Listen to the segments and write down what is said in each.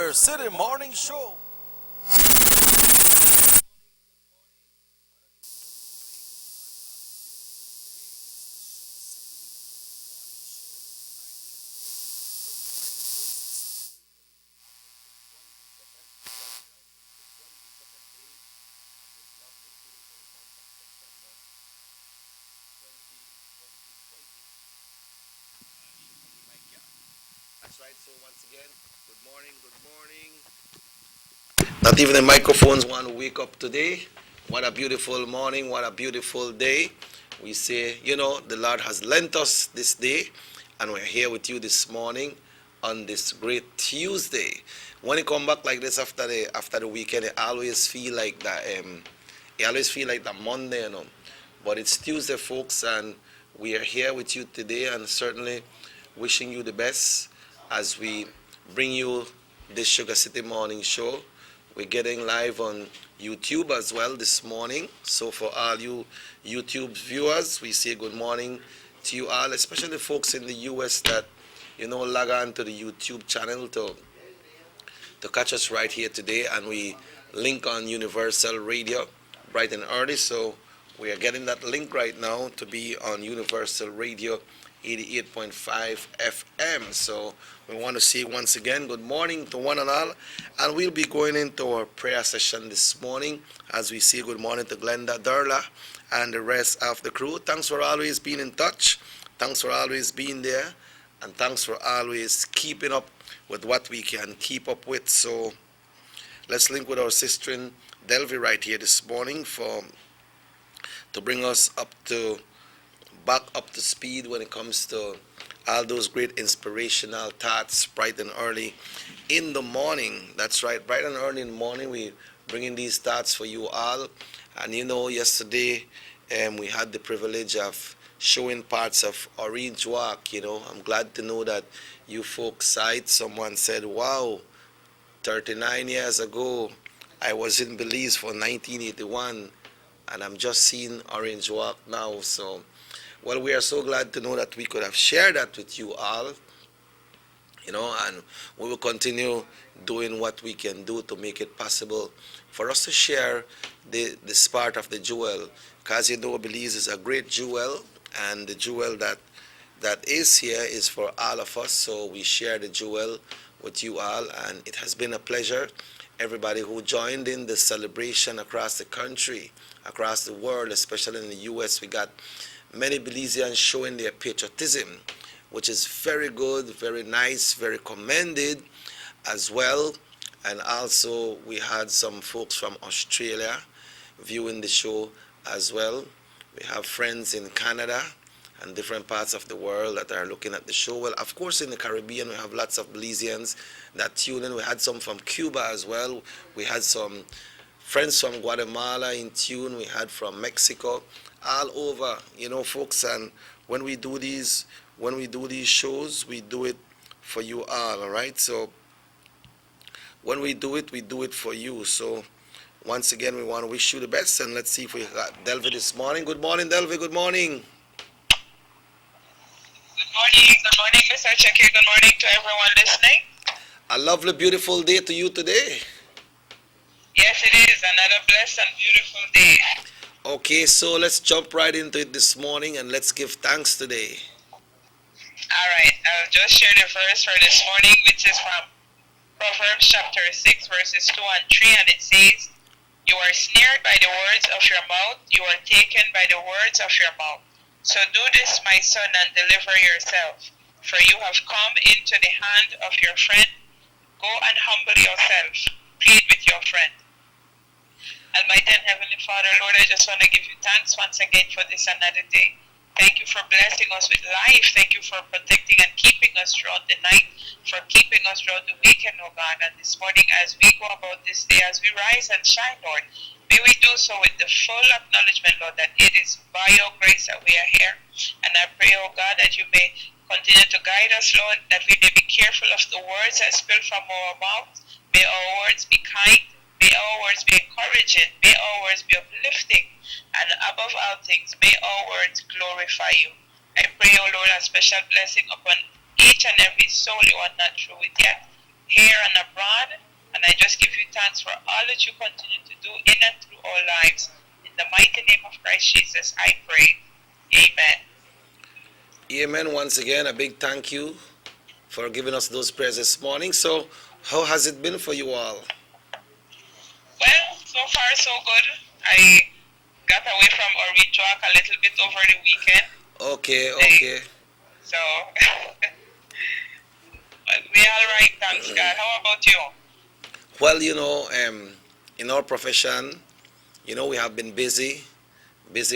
Sugar City Morning Show. That's right. So once again, good morning, good morning. Not even the microphones want to wake up today. What a beautiful morning, what a beautiful day. We say, the Lord has lent us this day, and we're here with you this morning on this great Tuesday. When you come back like this after the weekend, it always feel like that. It always feel like that Monday. But it's Tuesday, folks, and we are here with you today, and certainly wishing you the best as we bring you this Sugar City Morning Show. We're getting live on YouTube as well this morning. So for all you YouTube viewers, we say good morning to you all, especially the folks in the US that, log on to the YouTube channel to catch us right here today. And we link on Universal Radio bright and early. So we are getting that link right now to be on Universal Radio 88.5 FM. So we want to say once again good morning to one and all, and we'll be going into our prayer session this morning as we say good morning to Glenda, Darla, and the rest of the crew. Thanks for always being in touch, thanks for always being there, and thanks for always keeping up with what we can keep up with. So let's link with our sister in Delvey right here this morning to bring us back up to speed when it comes to all those great inspirational thoughts bright and early in the morning. That's right, bright and early in the morning we bringing these thoughts for you all. And yesterday we had the privilege of showing parts of Orange Walk. I'm glad to know that you folks saw it. Someone said, wow, 39 years ago I was in Belize for 1981 and I'm just seeing Orange Walk now. So well, we are so glad to know that we could have shared that with you all, and we will continue doing what we can do to make it possible for us to share this part of the jewel. Because Belize is a great jewel, and the jewel that is here is for all of us. So we share the jewel with you all, and it has been a pleasure. Everybody who joined in the celebration across the country, across the world, especially in the U.S., we got many Belizeans showing their patriotism, which is very good, very nice, very commended as well. And also we had some folks from Australia viewing the show as well. We have friends in Canada and different parts of the world that are looking at the show. Well, of course, in the Caribbean, we have lots of Belizeans that tune in. We had some from Cuba as well. We had some friends from Guatemala in tune. We had from Mexico, all over, folks. And when we do these shows, we do it for you all right? So when we do it for you. So once again, we want to wish you the best, and let's see if we got Delvey this morning. Good morning, Delvey. Good morning. Good morning, Mr. Checky. Good morning to everyone listening. A lovely, beautiful day to you today. Yes, it is another blessed and beautiful day. Okay, so let's jump right into it this morning and let's give thanks today. All right, I'll just share the verse for this morning, which is from Proverbs chapter 6, verses 2 and 3, and it says, "You are snared by the words of your mouth, you are taken by the words of your mouth. So do this, my son, and deliver yourself, for you have come into the hand of your friend. Go and humble yourself, plead with your friend." Almighty and Heavenly Father, Lord, I just want to give you thanks once again for this another day. Thank you for blessing us with life. Thank you for protecting and keeping us throughout the night, for keeping us throughout the weekend, oh God. And this morning, as we go about this day, as we rise and shine, Lord, may we do so with the full acknowledgement, Lord, that it is by your grace that we are here. And I pray, oh God, that you may continue to guide us, Lord, that we may be careful of the words that spill from our mouth. May our words be kind. May our words be encouraging. May our words be uplifting. And above all things, may our words glorify you. I pray, O Lord, a special blessing upon each and every soul you are not through with yet, here and abroad, thanks for all that you continue to do in and through our lives. In the mighty name of Christ Jesus, I pray. Amen. Amen. Once again, a big thank you for giving us those prayers this morning. So, how has it been for you all? Well, so far so good. I got away from our talk a little bit over the weekend. Okay, okay. So, but we all right, thanks God. How about you? Well, in our profession, we have been busy Yeah,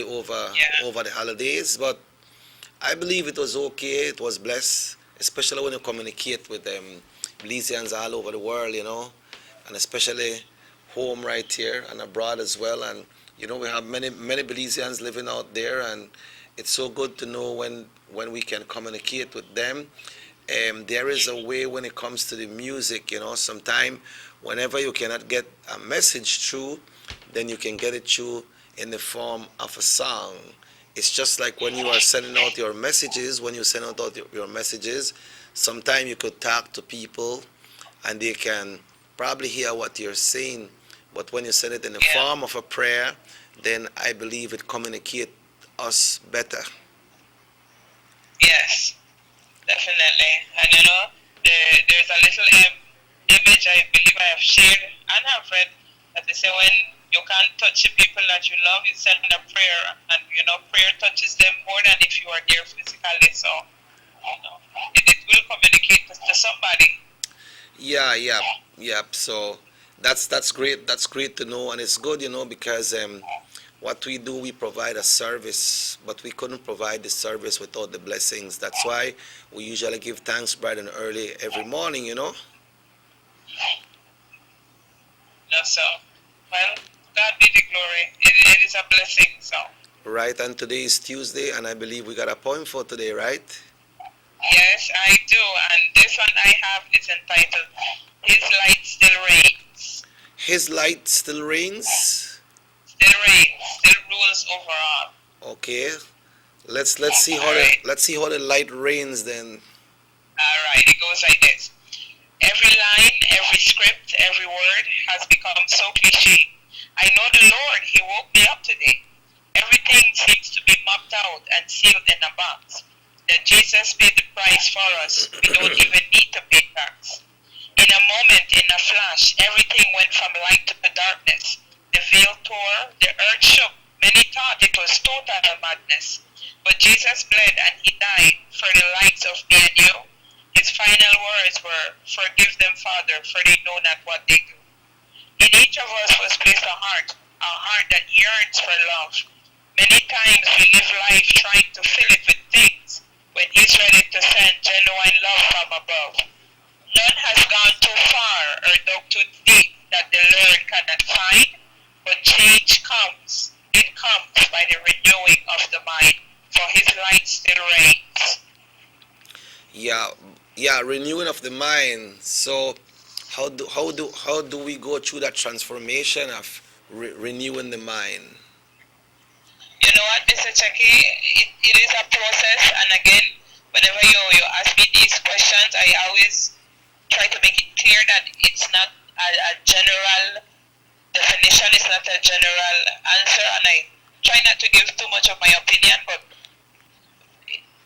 over the holidays, but I believe it was okay. It was blessed, especially when you communicate with Belizeans all over the world, and especially home right here and abroad as well. And we have many Belizeans living out there, and it's so good to know when we can communicate with them. There is a way when it comes to the music, sometimes whenever you cannot get a message through, then you can get it through in the form of a song. It's just like when you are sending out your messages, when you send out your messages, sometimes you could talk to people and they can probably hear what you're saying. But when you send it in the yeah, form of a prayer, then I believe it communicates us better. yes, definitely. And there's a little image I believe I have shared and have read that they say when you can't touch the people that you love, you send a prayer, and prayer touches them more than if you are there physically. So, it will communicate to somebody. Yeah, yeah, yeah. So that's great. That's great to know, and it's good, because what we do, we provide a service, but we couldn't provide the service without the blessings. That's why we usually give thanks bright and early every morning. So, well, God be the glory. It is a blessing. So, Right, and today is Tuesday, and I believe we got a poem for today, right? yes, I do. And this one I have is entitled His Light Still Reigns. His light still reigns. Still reigns, still rules over all. Okay, let's see how the Alright, let's see how the light reigns then. alright, it goes like this. Every line, every script, every word has become so cliche. I know the Lord, He woke me up today. Everything seems to be mapped out and sealed in a box. That Jesus paid the price for us. We don't even need to pay tax. In a moment, in a flash, everything went from light to darkness. The veil tore, the earth shook. Many thought it was total madness. But Jesus bled and He died for the likes of me and you. His final words were, Forgive them, Father, for they know not what they do. In each of us was placed a heart that yearns for love. Many times we live life trying to fill it with things when He's ready to send genuine love from above. None has gone too far or dug too deep that the Lord cannot find, but change comes. It comes by the renewing of the mind, for His light still reigns. Yeah, yeah, renewing of the mind. So how do we go through that transformation of renewing the mind? You know what, Mr. Chucky? It is a process, and again, whenever you ask me these questions, I always try to make it clear that it's not a general definition, it's not a general answer, and I try not to give too much of my opinion, but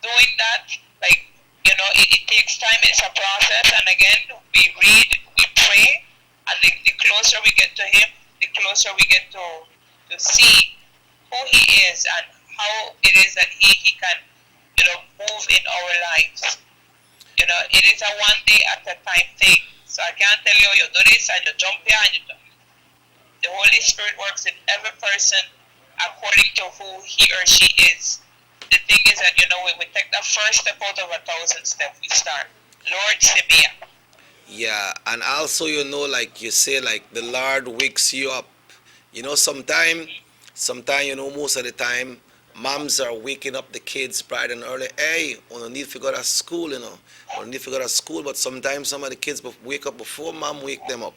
doing that, like, it takes time, it's a process, and again, we read, we pray, and the closer we get to Him, the closer we get to see who He is and how it is that He can, move in our lives. It is a one day at a time thing. So I can't tell you, you do this and you jump here and you do. The Holy Spirit works in every person according to who he or she is. The thing is that, we take the first step out of 1,000 steps. We start. Lord, send me up. Yeah, and also like you say, like the Lord wakes you up. Sometime most of the time, moms are waking up the kids bright and early. Hey, we don't need to go to school, We don't need to go to school, but sometimes some of the kids wake up before mom wake them up.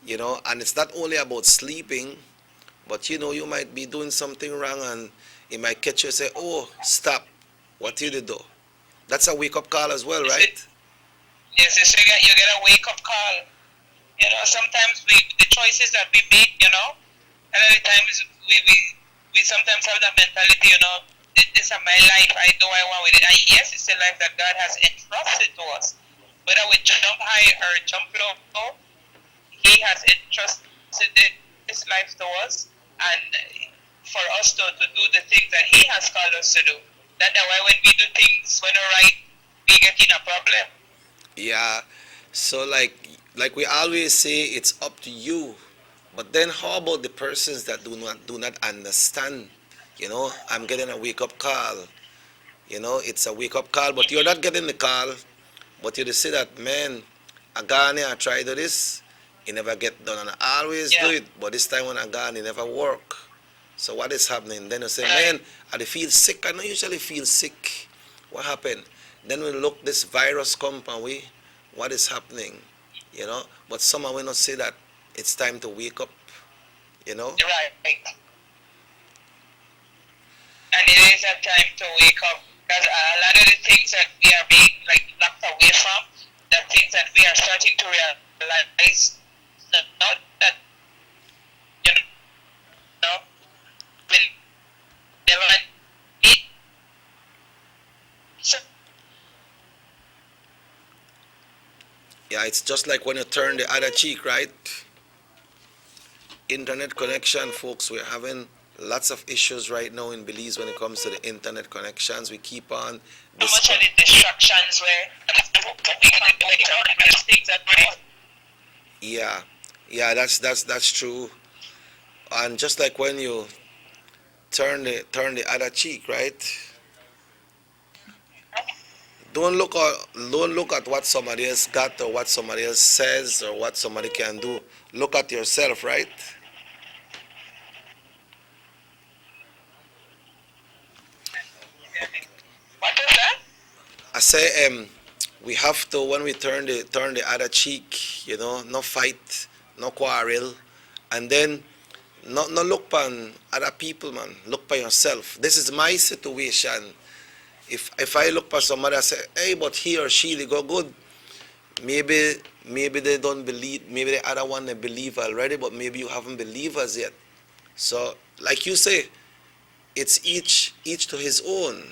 And it's not only about sleeping, but you might be doing something wrong and it might catch you and say, oh, stop. What did you do? That's a wake up call as well, right? Yes, you get a wake up call. Sometimes the choices that we make, a lot of times we sometimes have that mentality, this is my life, I do what I want with it. And yes, it's a life that God has entrusted to us. Whether we jump high or jump low, He has entrusted this life to us, and for us to do the things that He has called us to do. That's why when we do things when we're right, we get in a problem. Yeah. So like we always say, it's up to you. But then how about the persons that do not understand? I'm getting a wake up call. It's a wake up call, but you're not getting the call. But you just say that, man, I gone here, I try to do this, it never get done, and I always do Yeah. it. But this time when I gone, it never work. So what is happening? Then you say, Right. man, I dey feel sick. I don't usually feel sick. What happened? Then we look, this virus come and we, what is happening? But somehow we not say that it's time to wake up. You know. Right. And it is a time to wake up, because a lot of the things that we are being like locked away from, the things that we are starting to realize, not that you know we never need. So Yeah, it's just like when you turn the other cheek, right? Internet connection, folks. We're having lots of issues right now in Belize when it comes to the internet connections. We keep on how much this. of the distractions were we can wake up and things that Yeah, yeah, that's true. And just like when you turn the other cheek, right? Don't look at what somebody else got or what somebody else says or what somebody can do. Look at yourself, right? what was that? I say we have to, when we turn the other cheek, no fight, no quarrel, and then no look on other people, man. Look by yourself. This is my situation. If I look for somebody, I say, hey, but he or she they go good. Maybe they don't believe. Maybe the other one they believe already, but maybe you haven't believed us yet. So, like you say, it's each to his own.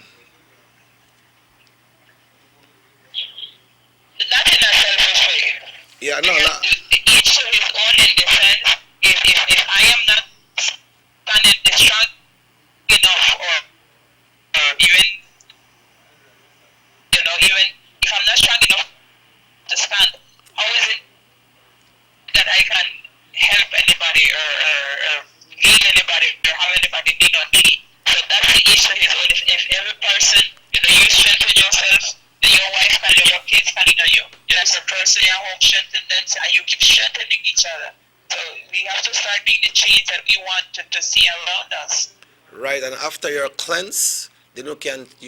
Not in a selfish way. Yeah, no, no. Because each to his own in the sense, if I am not standing strong enough, or even, even if I'm not strong enough to stand, how is it that I can help anybody, or lead anybody, or have anybody lean on me? So that's the each to his own. If every person, you strengthen yourself, then your wife and your kids can lean on you. As a person, your home strengthen them, and you keep strengthening each other. So we have to start being the change that we want to see around us. Right, and after you're cleansed, then you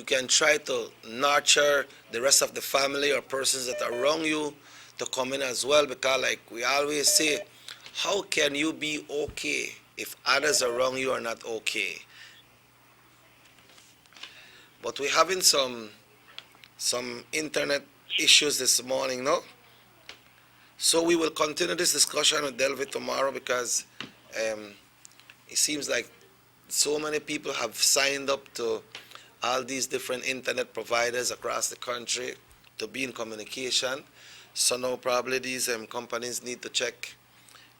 can try to nurture the rest of the family or persons that are around you to come in as well. Because like we always say, how can you be okay if others around you are not okay? But we're having some internet issues this morning, no? So we will continue this discussion with Delvi tomorrow because um, it seems like so many people have signed up to all these different internet providers across the country to be in communication. So now probably these companies need to check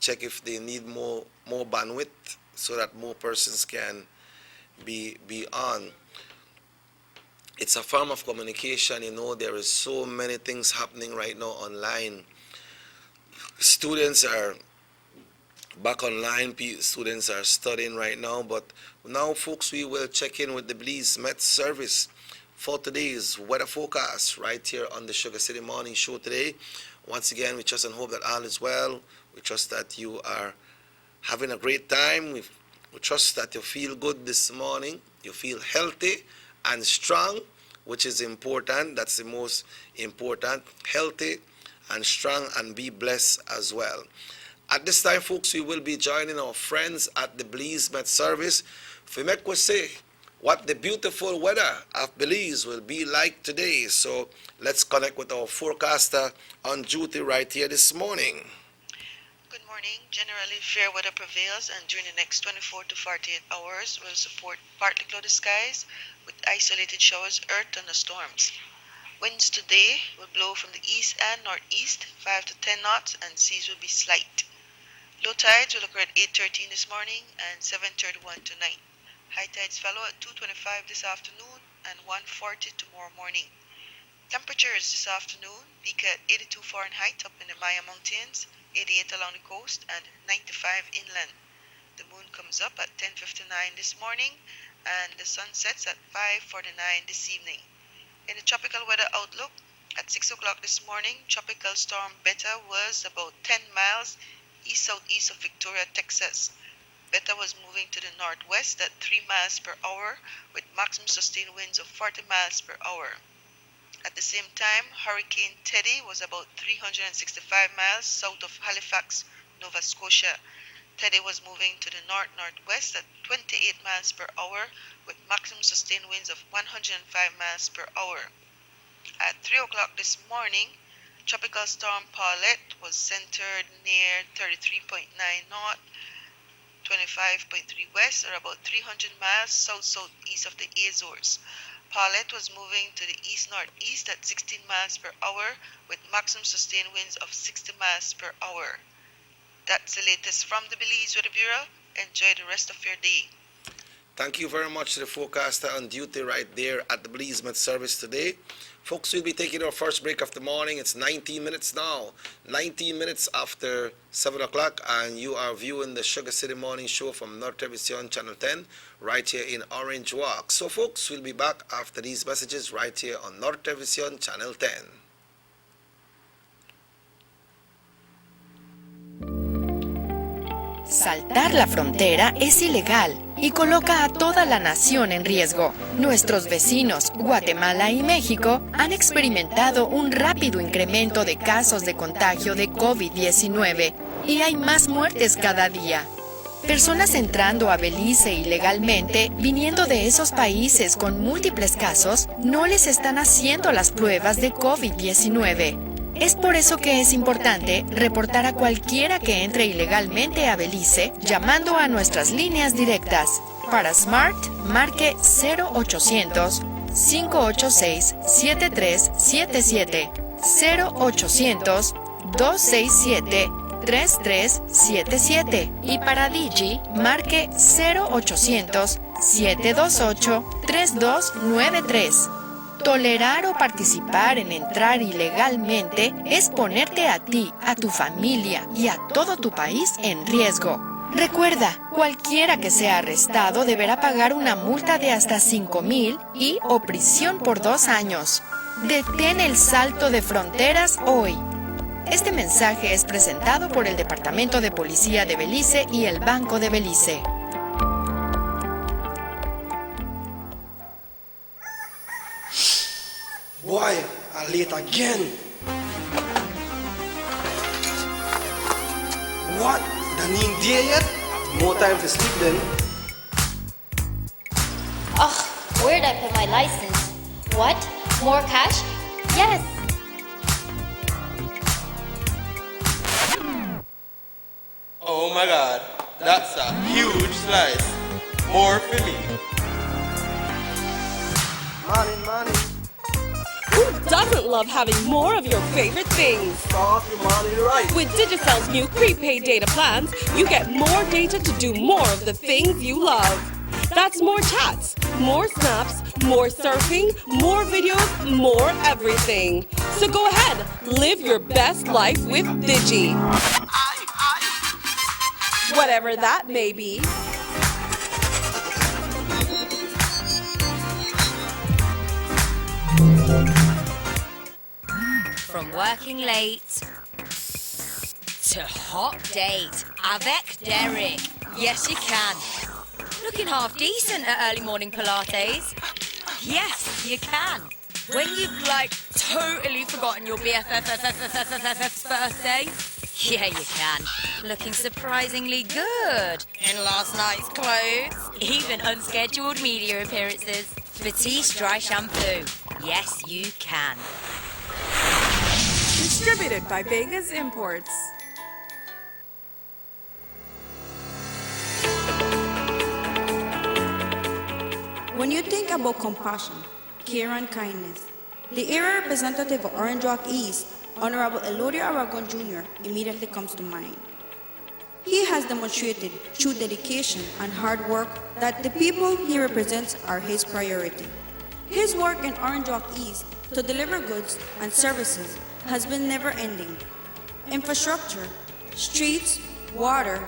if they need more bandwidth so that more persons can be on. It's a form of communication. There is so many things happening right now online. Students are back online. Students are studying right now, but now, folks, we will check in with the Belize Met Service for today's weather forecast right here on the Sugar City Morning Show today. Once again, we trust and hope that all is well. We trust that you are having a great time. We trust that you feel good this morning. You feel healthy and strong, which is important. That's the most important. Healthy and strong, and be blessed as well. At this time, folks, we will be joining our friends at the Belize Met Service. We make we say what the beautiful weather of Belize will be like today. So let's connect with our forecaster on duty right here this morning. Good morning. Generally, fair weather prevails, and during the next 24 to 48 hours, will support partly cloudy skies with isolated showers or thunderstorms. Winds today will blow from the east and northeast, 5 to 10 knots, and seas will be slight. Low tides will occur at 8:13 this morning and 7:31 tonight. High tides follow at 2:25 this afternoon and 1:40 tomorrow morning. Temperatures this afternoon peak at 82 Fahrenheit up in the Maya Mountains, 88 along the coast, and 95 inland. The moon comes up at 10:59 this morning, and the sun sets at 5:49 this evening. In the tropical weather outlook, at 6 o'clock this morning, tropical storm Beta was about 10 miles east-southeast of Victoria, Texas. Beta was moving to the northwest at 3 miles per hour with maximum sustained winds of 40 miles per hour. At the same time, Hurricane Teddy was about 365 miles south of Halifax, Nova Scotia. Teddy was moving to the north-northwest at 28 miles per hour with maximum sustained winds of 105 miles per hour. At 3 o'clock this morning, Tropical Storm Paulette was centered near 33.9 north, 25.3 west, or about 300 miles south-southeast of the Azores. Paulette was moving to the east-northeast at 16 miles per hour with maximum sustained winds of 60 miles per hour. That's the latest from the Belize Weather Bureau. Enjoy the rest of your day. Thank you very much to the forecaster on duty right there at the Belize Met Service today. Folks, we'll be taking our first break of the morning. It's 19 minutes now, 19 minutes after 7 o'clock, and you are viewing the SugarCity Morning Show from North Television Channel 10 right here in Orange Walk. So, folks, we'll be back after these messages right here on North Television Channel 10. Saltar la frontera es ilegal y coloca a toda la nación en riesgo. Nuestros vecinos, Guatemala y México, han experimentado un rápido incremento de casos de contagio de COVID-19 y hay más muertes cada día. Personas entrando a Belice ilegalmente, viniendo de esos países con múltiples casos, no les están haciendo las pruebas de COVID-19. Es por eso que es importante reportar a cualquiera que entre ilegalmente a Belice llamando a nuestras líneas directas. Para Smart, marque 0800-586-7377, 0800-267-3377 y para Digi, marque 0800-728-3293. Tolerar o participar en entrar ilegalmente es ponerte a ti, a tu familia y a todo tu país en riesgo. Recuerda, cualquiera que sea arrestado deberá pagar una multa de hasta 5,000 y o prisión por 2 años. Detén el salto de fronteras hoy. Este mensaje es presentado por el Departamento de Policía de Belice y el Banco de Belice. Boy, I'm late again. What? Done ain't there yet? No time to sleep then. Ugh, where'd I put my license? What? More cash? Yes. Oh my god, that's a huge slice. More for me. Money. Who doesn't love having more of your favorite things? Stop your money right. With Digicel's new prepaid data plans, you get more data to do more of the things you love. That's more chats, more snaps, more surfing, more videos, more everything. So go ahead, live your best life with Digi. Whatever that may be. From working late to hot date avec Derek. Yes, you can. Looking half decent at early morning Pilates. Yes, you can. When you've totally forgotten your BFF's birthday. Yeah, you can. Looking surprisingly good in last night's clothes. Even unscheduled media appearances. Batiste Dry Shampoo. Yes, you can. Distributed by Vegas Imports. When you think about compassion, care and kindness, the area representative of Orange Walk East, Honorable Elodio Aragon Jr., immediately comes to mind. He has demonstrated through dedication and hard work that the people he represents are his priority. His work in Orange Walk East to deliver goods and services has been never-ending. Infrastructure, streets, water,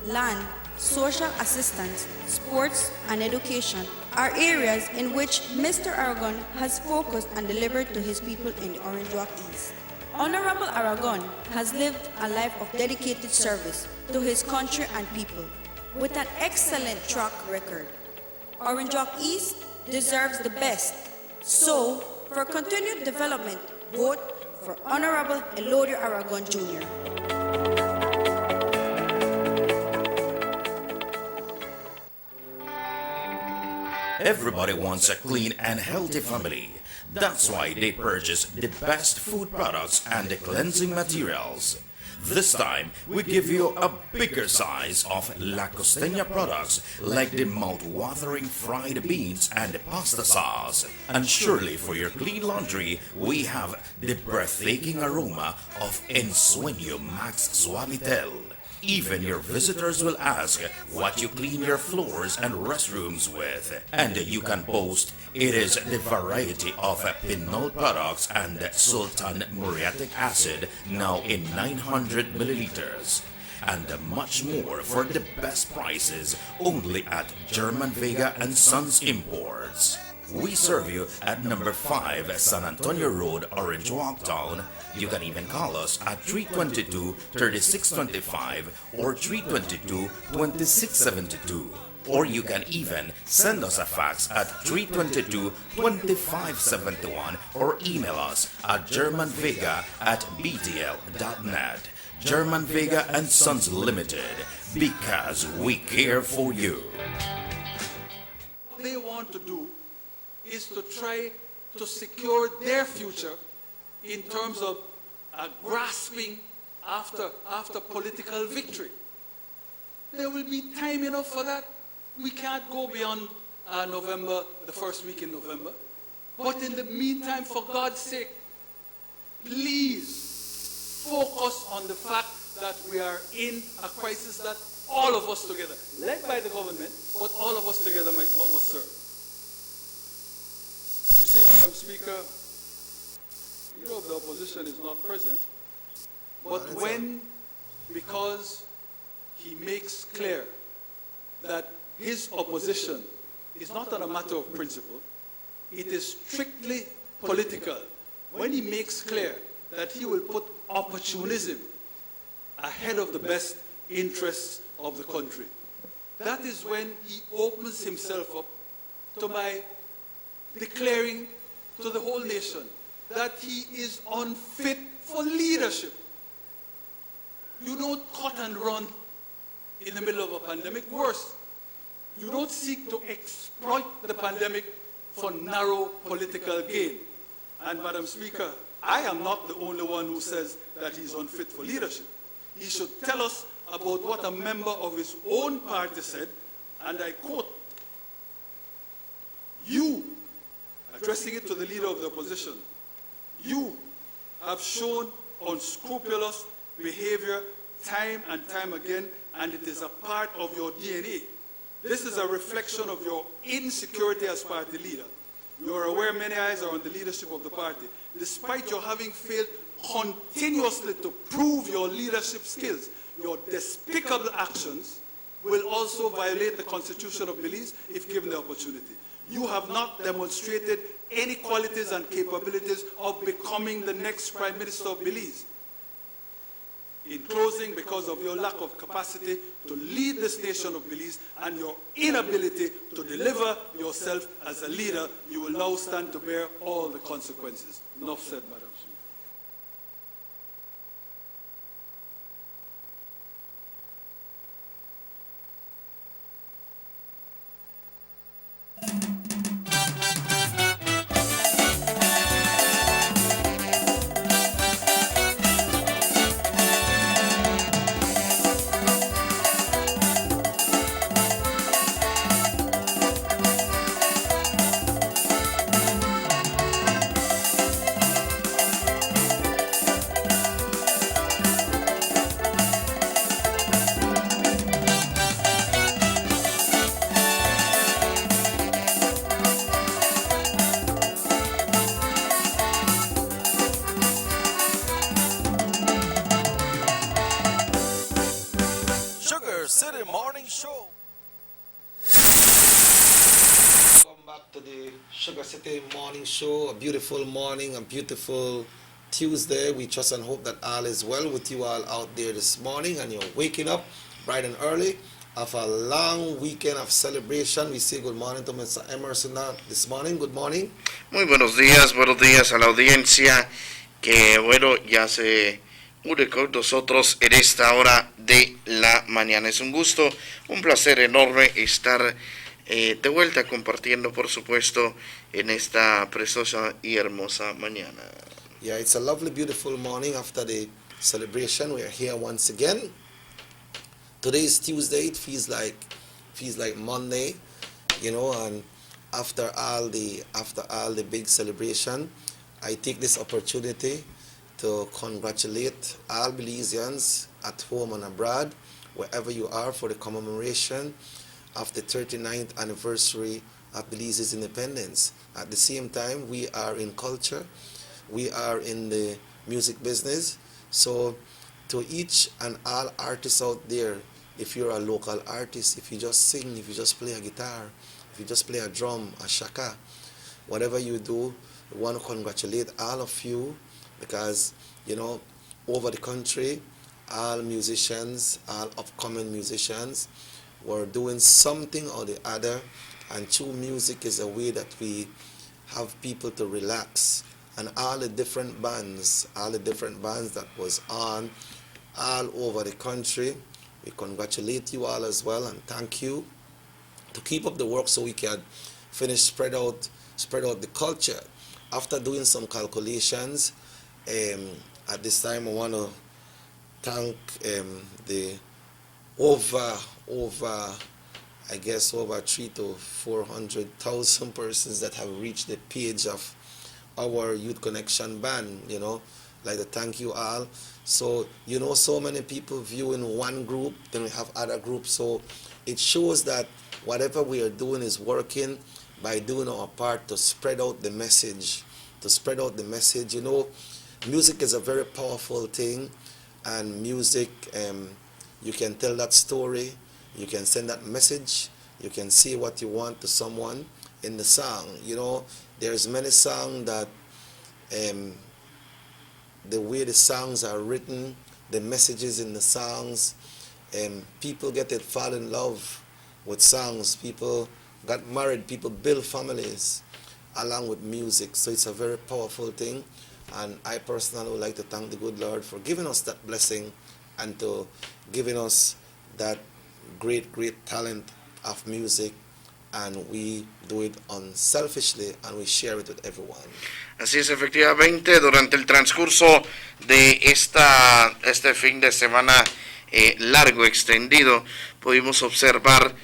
land, social assistance, sports, and education are areas in which Mr. Aragon has focused and delivered to his people in the Orange Walk East. Honorable Aragon has lived a life of dedicated service to his country and people with an excellent track record. Orange Walk East deserves the best. So, for continued development, vote for Honorable Elodio Aragon Jr. Everybody wants a clean and healthy family. That's why they purchase the best food products and the cleansing materials. This time, we give you a bigger size of La Costeña products like the mouth-watering fried beans and the pasta sauce. And surely for your clean laundry, we have the breathtaking aroma of Ensueño Max Suavitel. Even your visitors will ask what you clean your floors and restrooms with. And you can boast it is the variety of Pinol products and Sultan muriatic acid now in 900 milliliters. And much more for the best prices only at German Vega and Sons Imports. We serve you at number 5 San Antonio Road, Orange Walk Town. You can even call us at 322-3625 or 322-2672. Or you can even send us a fax at 322-2571 or email us at germanvega@btl.net. German Vega and Sons Limited, because we care for you. What they want to do is to try to secure their future in terms of grasping after political victory. There will be time enough for that. We can't go beyond November, the first week in November. But in the meantime, for God's sake, please focus on the fact that we are in a crisis that all of us together, led by the government, but all of us together must serve. You see, Madam Speaker, Leader of the Opposition is not present, but when, because he makes clear that his opposition is not on a matter of principle, it is strictly political. When he makes clear that he will put opportunism ahead of the best interests of the country, that is when he opens himself up to my declaring to the whole nation that he is unfit for leadership. You don't cut and run in the middle of a pandemic. Worse, you don't seek to exploit the pandemic for narrow political gain. And Madam Speaker, I am not the only one who says that he's unfit for leadership. He should tell us about what a member of his own party said, and I quote, "You," addressing it to the Leader of the Opposition, "you have shown unscrupulous behavior time and time again, and it is a part of your DNA. This is a reflection of your insecurity as party leader. You are aware many eyes are on the leadership of the party. Despite your having failed continuously to prove your leadership skills, your despicable actions will also violate the Constitution of Belize if given the opportunity. You have not demonstrated any qualities and capabilities of becoming the next Prime Minister of Belize. In closing, because of your lack of capacity to lead this nation of Belize and your inability to deliver yourself as a leader, you will now stand to bear all the consequences." Enough said, Madam Speaker. City Morning Show. Welcome back to the Sugar City Morning Show. A beautiful morning, a beautiful Tuesday. We trust and hope that all is well with you all out there this morning and you're waking up bright and early after a long weekend of celebration. We say good morning to Mr. Emerson this morning. Good morning. Muy buenos días a la audiencia que bueno ya se une con nosotros en esta hora de la mañana. Es un gusto, un placer enorme estar de vuelta compartiendo por supuesto en esta preciosa y hermosa mañana. Yeah, it's a lovely, beautiful morning after the celebration. We are here once again. Today is Tuesday. It feels like Monday, you know. And after all the big celebration, I take this opportunity to congratulate all Belizeans at home and abroad, wherever you are, for the commemoration of the 39th anniversary of Belize's independence. At the same time, we are in culture. We are in the music business. So to each and all artists out there, if you're a local artist, if you just sing, if you just play a guitar, if you just play a drum, a shaka, whatever you do, we want to congratulate all of you because, you know, over the country, all musicians, all upcoming musicians were doing something or the other, and true music is a way that we have people to relax. And all the different bands that was on all over the country, we congratulate you all as well and thank you to keep up the work so we can finish spread out the culture. After doing some calculations, at this time I want to thank the over 300,000 to 400,000 persons that have reached the page of our Youth Connection band, you know, like to thank you all. So, you know, so many people viewing one group, then we have other groups. So it shows that whatever we are doing is working by doing our part to spread out the message. You know, music is a very powerful thing, and music, you can tell that story, you can send that message, you can say what you want to someone in the song. You know, there's many songs that the way the songs are written, the messages in the songs, people fall in love with songs. People got married, people build families along with music. So it's a very powerful thing. And I personally would like to thank the good Lord for giving us that blessing and to giving us that great talent of music. And we do it unselfishly and we share it with everyone. Así es, efectivamente, durante el transcurso de este fin de semana largo, extendido, pudimos observar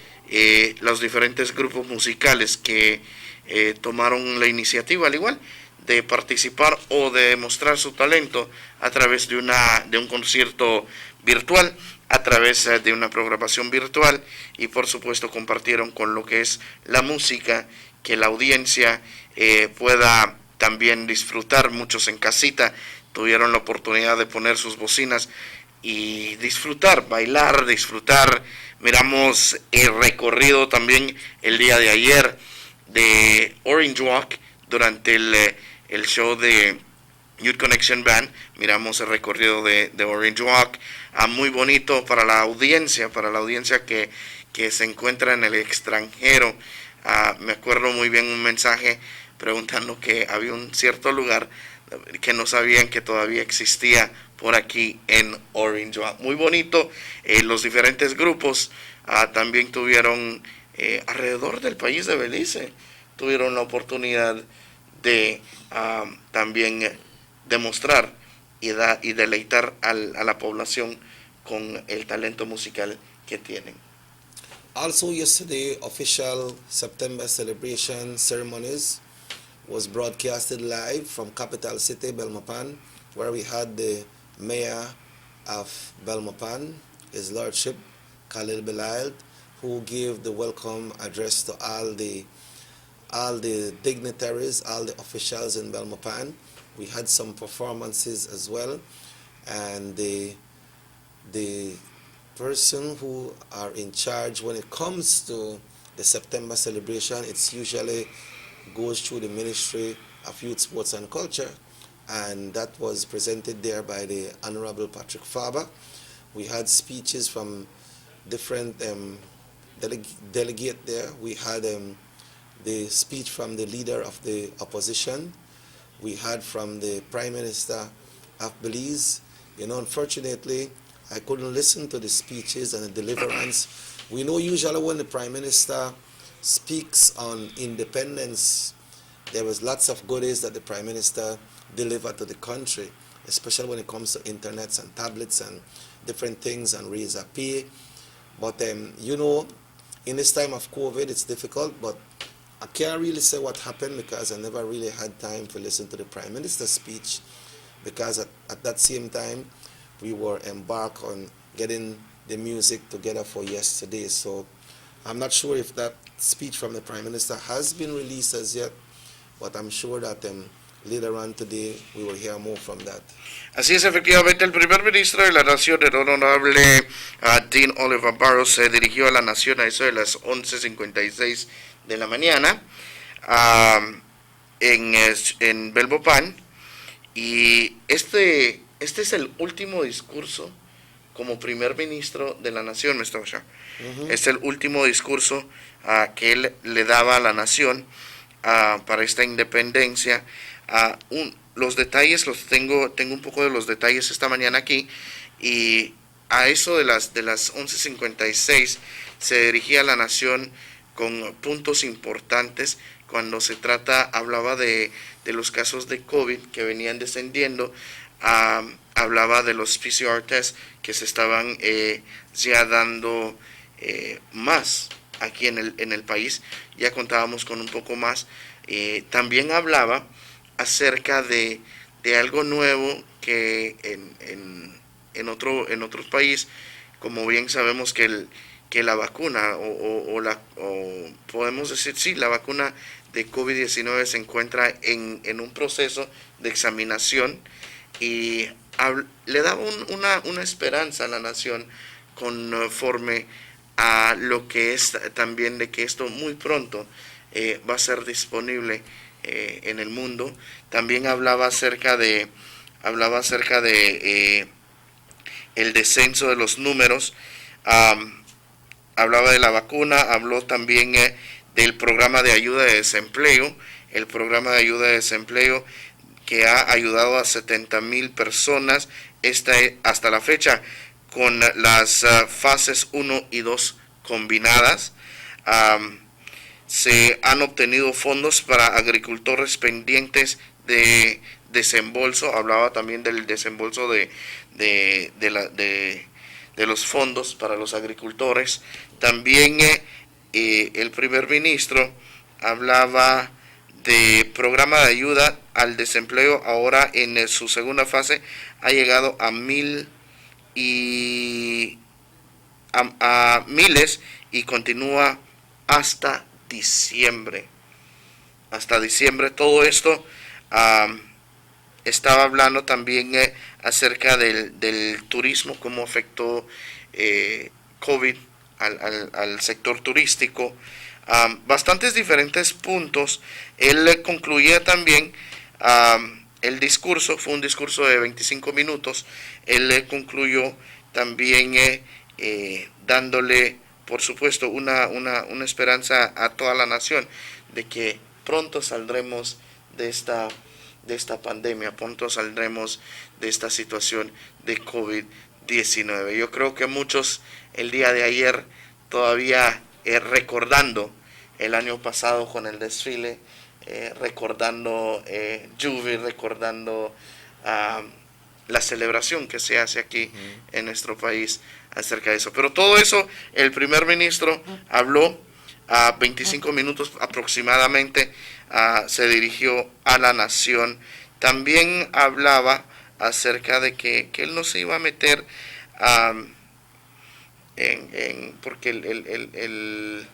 los diferentes grupos musicales que tomaron la iniciativa, al igual, de participar o de demostrar su talento a través de un concierto virtual, a través de una programación virtual, y por supuesto compartieron con lo que es la música, que la audiencia pueda también disfrutar. Muchos en casita tuvieron la oportunidad de poner sus bocinas y disfrutar, bailar, disfrutar. Miramos el recorrido también el día de ayer de Orange Walk durante el show de Youth Connection Band. Miramos el recorrido de Orange Walk, muy bonito para la audiencia que se encuentra en el extranjero. Me acuerdo muy bien un mensaje preguntando que había un cierto lugar que no sabían que todavía existía por aquí en Orange Walk. Muy bonito. Los diferentes grupos también tuvieron alrededor del país de Belice, tuvieron la oportunidad de también demostrar y deleitar a la población con el talento musical que tienen. Also yesterday, official September celebration ceremonies was broadcasted live from capital city, Belmopan, where we had the mayor of Belmopan, His Lordship, Khalil Belaid, who gave the welcome address to all the dignitaries, all the officials in Belmopan. We had some performances as well, and the person who are in charge when it comes to the September celebration. It's usually goes through the Ministry of Youth, Sports and Culture, and that was presented there by the Honorable Patrick Faber. We had speeches from different delegate there. We had the speech from the leader of the opposition. We had from the Prime Minister of Belize. Unfortunately, I couldn't listen to the speeches and the deliverance. We know usually when the Prime Minister speaks on independence, there was lots of goodies that the Prime Minister delivered to the country, especially when it comes to internets and tablets and different things and raise a pay. But in this time of COVID, it's difficult, but I can't really say what happened because I never really had time to listen to the Prime Minister's speech, because at that same time, we were embarked on getting the music together for yesterday. So I'm not sure if that speech from the Prime Minister has been released as yet, but I'm sure that later on today we will hear more from that. Así es, efectivamente, el primer ministro de la nación, el honorable Dean Oliver Barrow, se dirigió a la nación a eso de las 11:56 de la mañana en Belmopan, y este es el último discurso como primer ministro de la nación, Mr. Osha. Es el último discurso que él le daba a la nación para esta independencia. Los detalles los tengo un poco de los detalles esta mañana aquí, y a eso de las 11:56 se dirigía a la nación con puntos importantes. Cuando hablaba de los casos de COVID que venían descendiendo, hablaba de los PCR tests que se estaban ya dando más aquí en el país. Ya contábamos con un poco más. También hablaba acerca de algo nuevo que en otro país, como bien sabemos que la vacuna o podemos decir sí, la vacuna de COVID-19 se encuentra en un proceso de examinación, y le daba una esperanza a la nación conforme a lo que es también de que esto muy pronto va a ser disponible en el mundo. También hablaba acerca de el descenso de los números, hablaba de la vacuna, habló también del programa de ayuda de desempleo, el programa de ayuda de desempleo que ha ayudado a 70,000 personas hasta la fecha, con las fases 1 y 2 combinadas. Se han obtenido fondos para agricultores pendientes de desembolso. Hablaba también del desembolso de los fondos para los agricultores. También el primer ministro hablaba de programa de ayuda al desempleo. Ahora en su segunda fase ha llegado a miles y continúa hasta diciembre. Todo esto estaba hablando también acerca del turismo, cómo afectó COVID al sector turístico. Bastantes diferentes puntos. Él concluía también el discurso, fue un discurso de 25 minutos. Él concluyó también dándole, por supuesto, una esperanza a toda la nación de que pronto saldremos de esta pandemia, pronto saldremos de esta situación de COVID-19. Yo creo que muchos el día de ayer todavía recordando el año pasado con el desfile, recordando Juve, recordando la celebración que se hace aquí en nuestro país acerca de eso. Pero todo eso, el primer ministro habló 25 minutos aproximadamente, se dirigió a la nación. También hablaba acerca de que él no se iba a meter porque él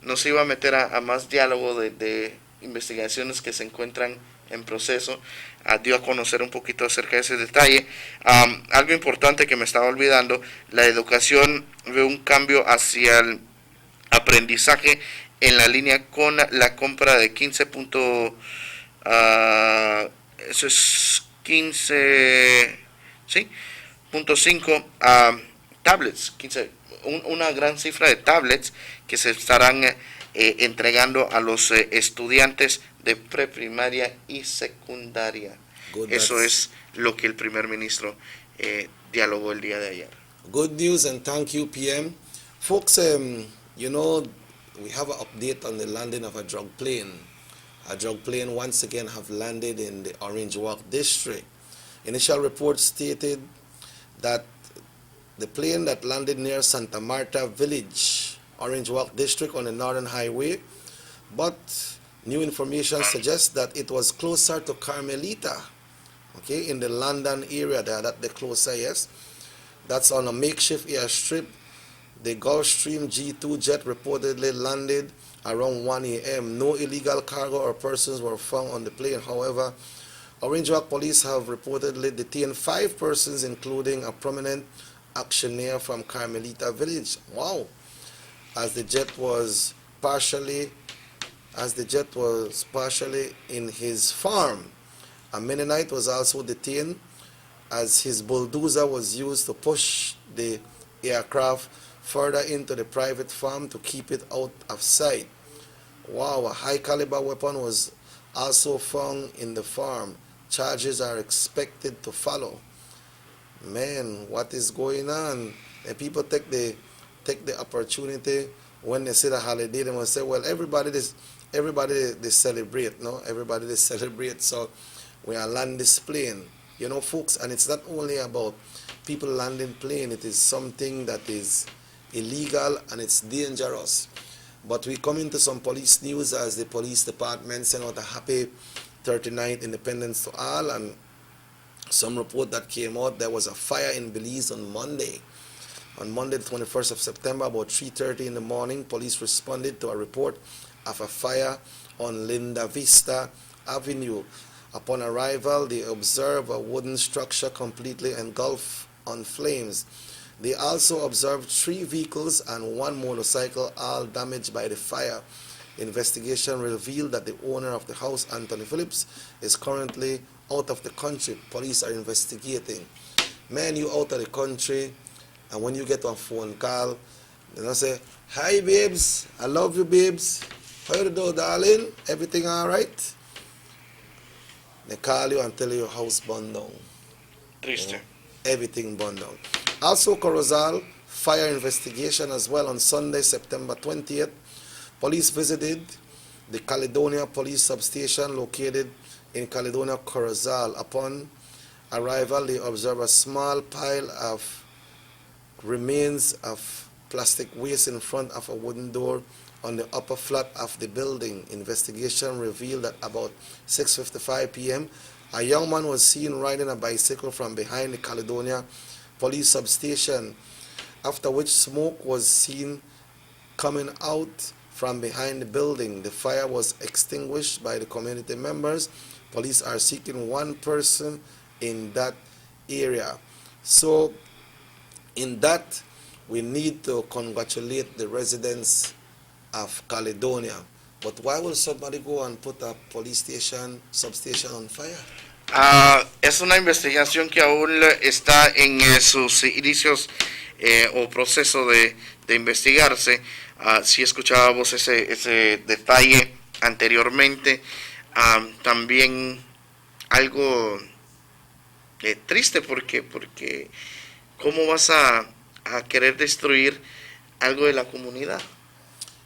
no se iba a meter a más diálogo de investigaciones que se encuentran en proceso. dio a conocer un poquito acerca de ese detalle. Algo importante que me estaba olvidando, la educación ve un cambio hacia el aprendizaje en la línea con la compra de 15 eso es 15, ¿sí? Punto 5 tablets, 15, una gran cifra de tablets que se estarán entregando a los estudiantes de preprimaria y secundaria. Good, Eso that's- es lo que el primer ministro dialogó el día de ayer. Good news and thank you, PM. Folks, you know, we have an update on the landing of a drug plane. A drug plane once again have landed in the Orange Walk district. Initial reports stated that the plane that landed near Santa Marta Village, Orange Walk district on the Northern Highway, but new information suggests that it was closer to Carmelita, okay, in the London area there, that the closer, yes. That's on a makeshift airstrip. The Gulfstream G2 jet reportedly landed around 1 a.m. No illegal cargo or persons were found on the plane. However, Orange Walk police have reportedly detained 5 persons, including a prominent auctioneer from Carmelita Village. Wow! As the jet was partially in his farm. A Mennonite was also detained as his bulldozer was used to push the aircraft further into the private farm to keep it out of sight. Wow, a high caliber weapon was also found in the farm. Charges are expected to follow. Man, what is going on? And people take the opportunity when they see the holiday, they must say, well, everybody they celebrate, no? Everybody they celebrate. So we are land this plane. You know, folks, and it's not only about people landing plane, it is something that is illegal and it's dangerous. But we come into some police news as the police department sent out a happy 39th Independence to all, and some report that came out, there was a fire in Belize on Monday. On Monday, the 21st of September, about 3:30 in the morning, police responded to a report of a fire on Linda Vista Avenue. Upon arrival, they observed a wooden structure completely engulfed on flames. They also observed 3 vehicles and 1 motorcycle, all damaged by the fire. Investigation revealed that the owner of the house, Anthony Phillips, is currently out of the country. Police are investigating. Man, you out of the country, and when you get a phone call, they say, "Hi, babes. I love you, babes. How you doing, darling? Everything all right?" They call you and tell you your house burned down. Triste. You know, everything burned down. Also, Corozal, fire investigation as well on Sunday, September 20th. Police visited the Caledonia Police Substation located in Caledonia, Corozal. Upon arrival, they observed a small pile of remains of plastic waste in front of a wooden door on the upper flat of the building. Investigation revealed that about 6:55 p.m., a young man was seen riding a bicycle from behind the Caledonia Police Substation, after which smoke was seen coming out from behind the building. The fire was extinguished by the community members. Police are seeking 1 person in that area. So, in that, we need to congratulate the residents of Caledonia. But why will somebody go and put a police station, substation on fire? Es una investigación que aún está en sus inicios o proceso de investigarse. Si escuchábamos ese detalle anteriormente, también algo triste porque ¿cómo vas a querer destruir algo de la comunidad?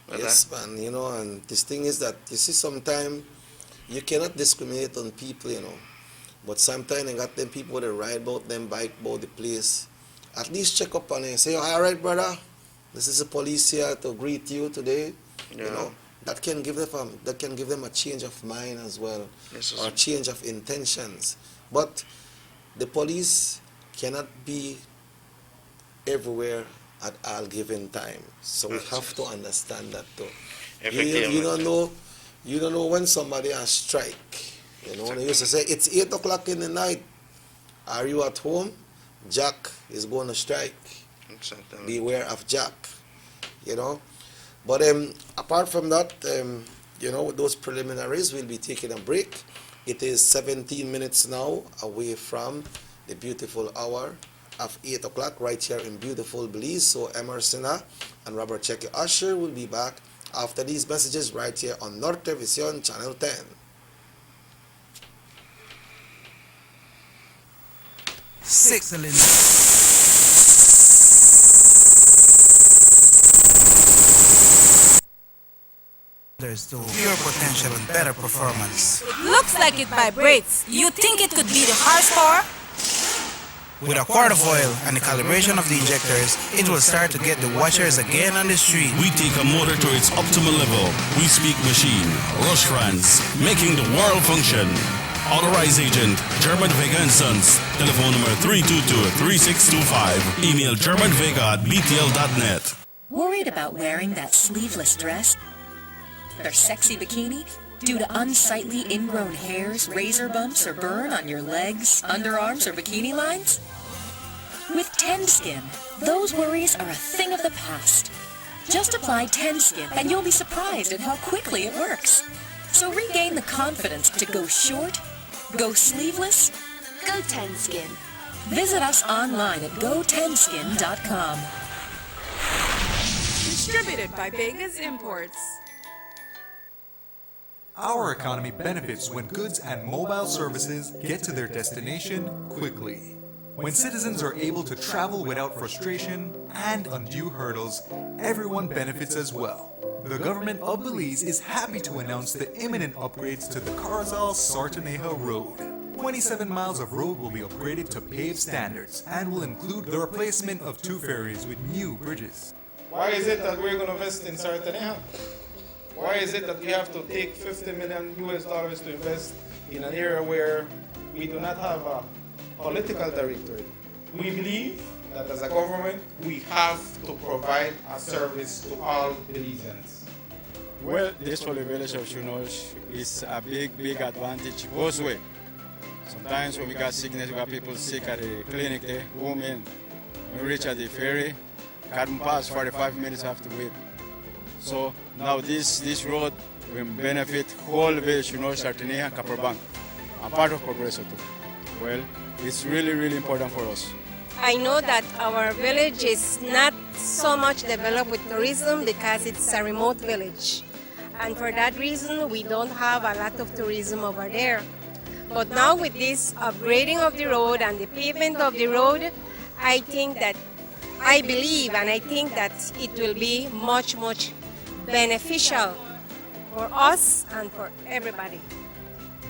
¿Verdad? Yes, man, you know, and this thing is that, you see, sometimes you cannot discriminate on people, you know, but sometimes you got them people that ride about them bike about the place. At least check up on it, say, all right, brother, this is the police here to greet you today. Yeah. You know, that can give them a change of mind as well, Yes, or a change of intentions. But the police cannot be everywhere at all given time, so we have to understand that too. You don't know when somebody on strike. You know, they used to say, it's 8 o'clock in the night. Are you at home? Jack is going to strike. Exactly. Beware of Jack. You know. But apart from that, you know, with those preliminaries, we'll be taking a break. It is 17 minutes now away from the beautiful hour of 8 o'clock right here in beautiful Belize. So Emerson and Robert Checky Usher will be back after these messages right here on Norte Vision Channel 10. Six cylinders. To pure potential and better performance. It looks like it vibrates. You think it could be the horsepower? With a quart of oil and the calibration of the injectors, it will start to get the watchers again on the street. We take a motor to its optimal level. We speak machine. Rush France, making the world function. Authorized agent, German Vega & Sons. Telephone number 322-3625. Email germanvega@btl.net. Worried about wearing that sleeveless dress or sexy bikini due to unsightly ingrown hairs, razor bumps, or burn on your legs, underarms, or bikini lines? With Tenskin, those worries are a thing of the past. Just apply Tenskin and you'll be surprised at how quickly it works. So regain the confidence to go short, go sleeveless, go Tenskin. Visit us online at gotenskin.com. Distributed by Vegas Imports. Our economy benefits when goods and mobile services get to their destination quickly. When citizens are able to travel without frustration and undue hurdles, everyone benefits as well. The government of Belize is happy to announce the imminent upgrades to the Carazal-Sartaneja Road. 27 miles of road will be upgraded to paved standards and will include the replacement of 2 ferries with new bridges. Why is it that we're going to invest in Sartaneja? Why is it that we have to take $50 million to invest in an area where we do not have a political directorate? We believe that as a government, we have to provide a service to all Belizeans. Well, this for the village of Shunosh is a big advantage both ways. Sometimes when we got sickness, we got people sick at the clinic there, women. When we reach at the ferry, can't pass 45 minutes have to wait. So now this road will benefit whole village, Sartaneja and Kaparbank. I'm part of Progreso too. Well, it's really important for us. I know that our village is not so much developed with tourism because it's a remote village. And for that reason, we don't have a lot of tourism over there. But now with this upgrading of the road and the pavement of the road, I believe and I think that it will be much beneficial for us and for everybody.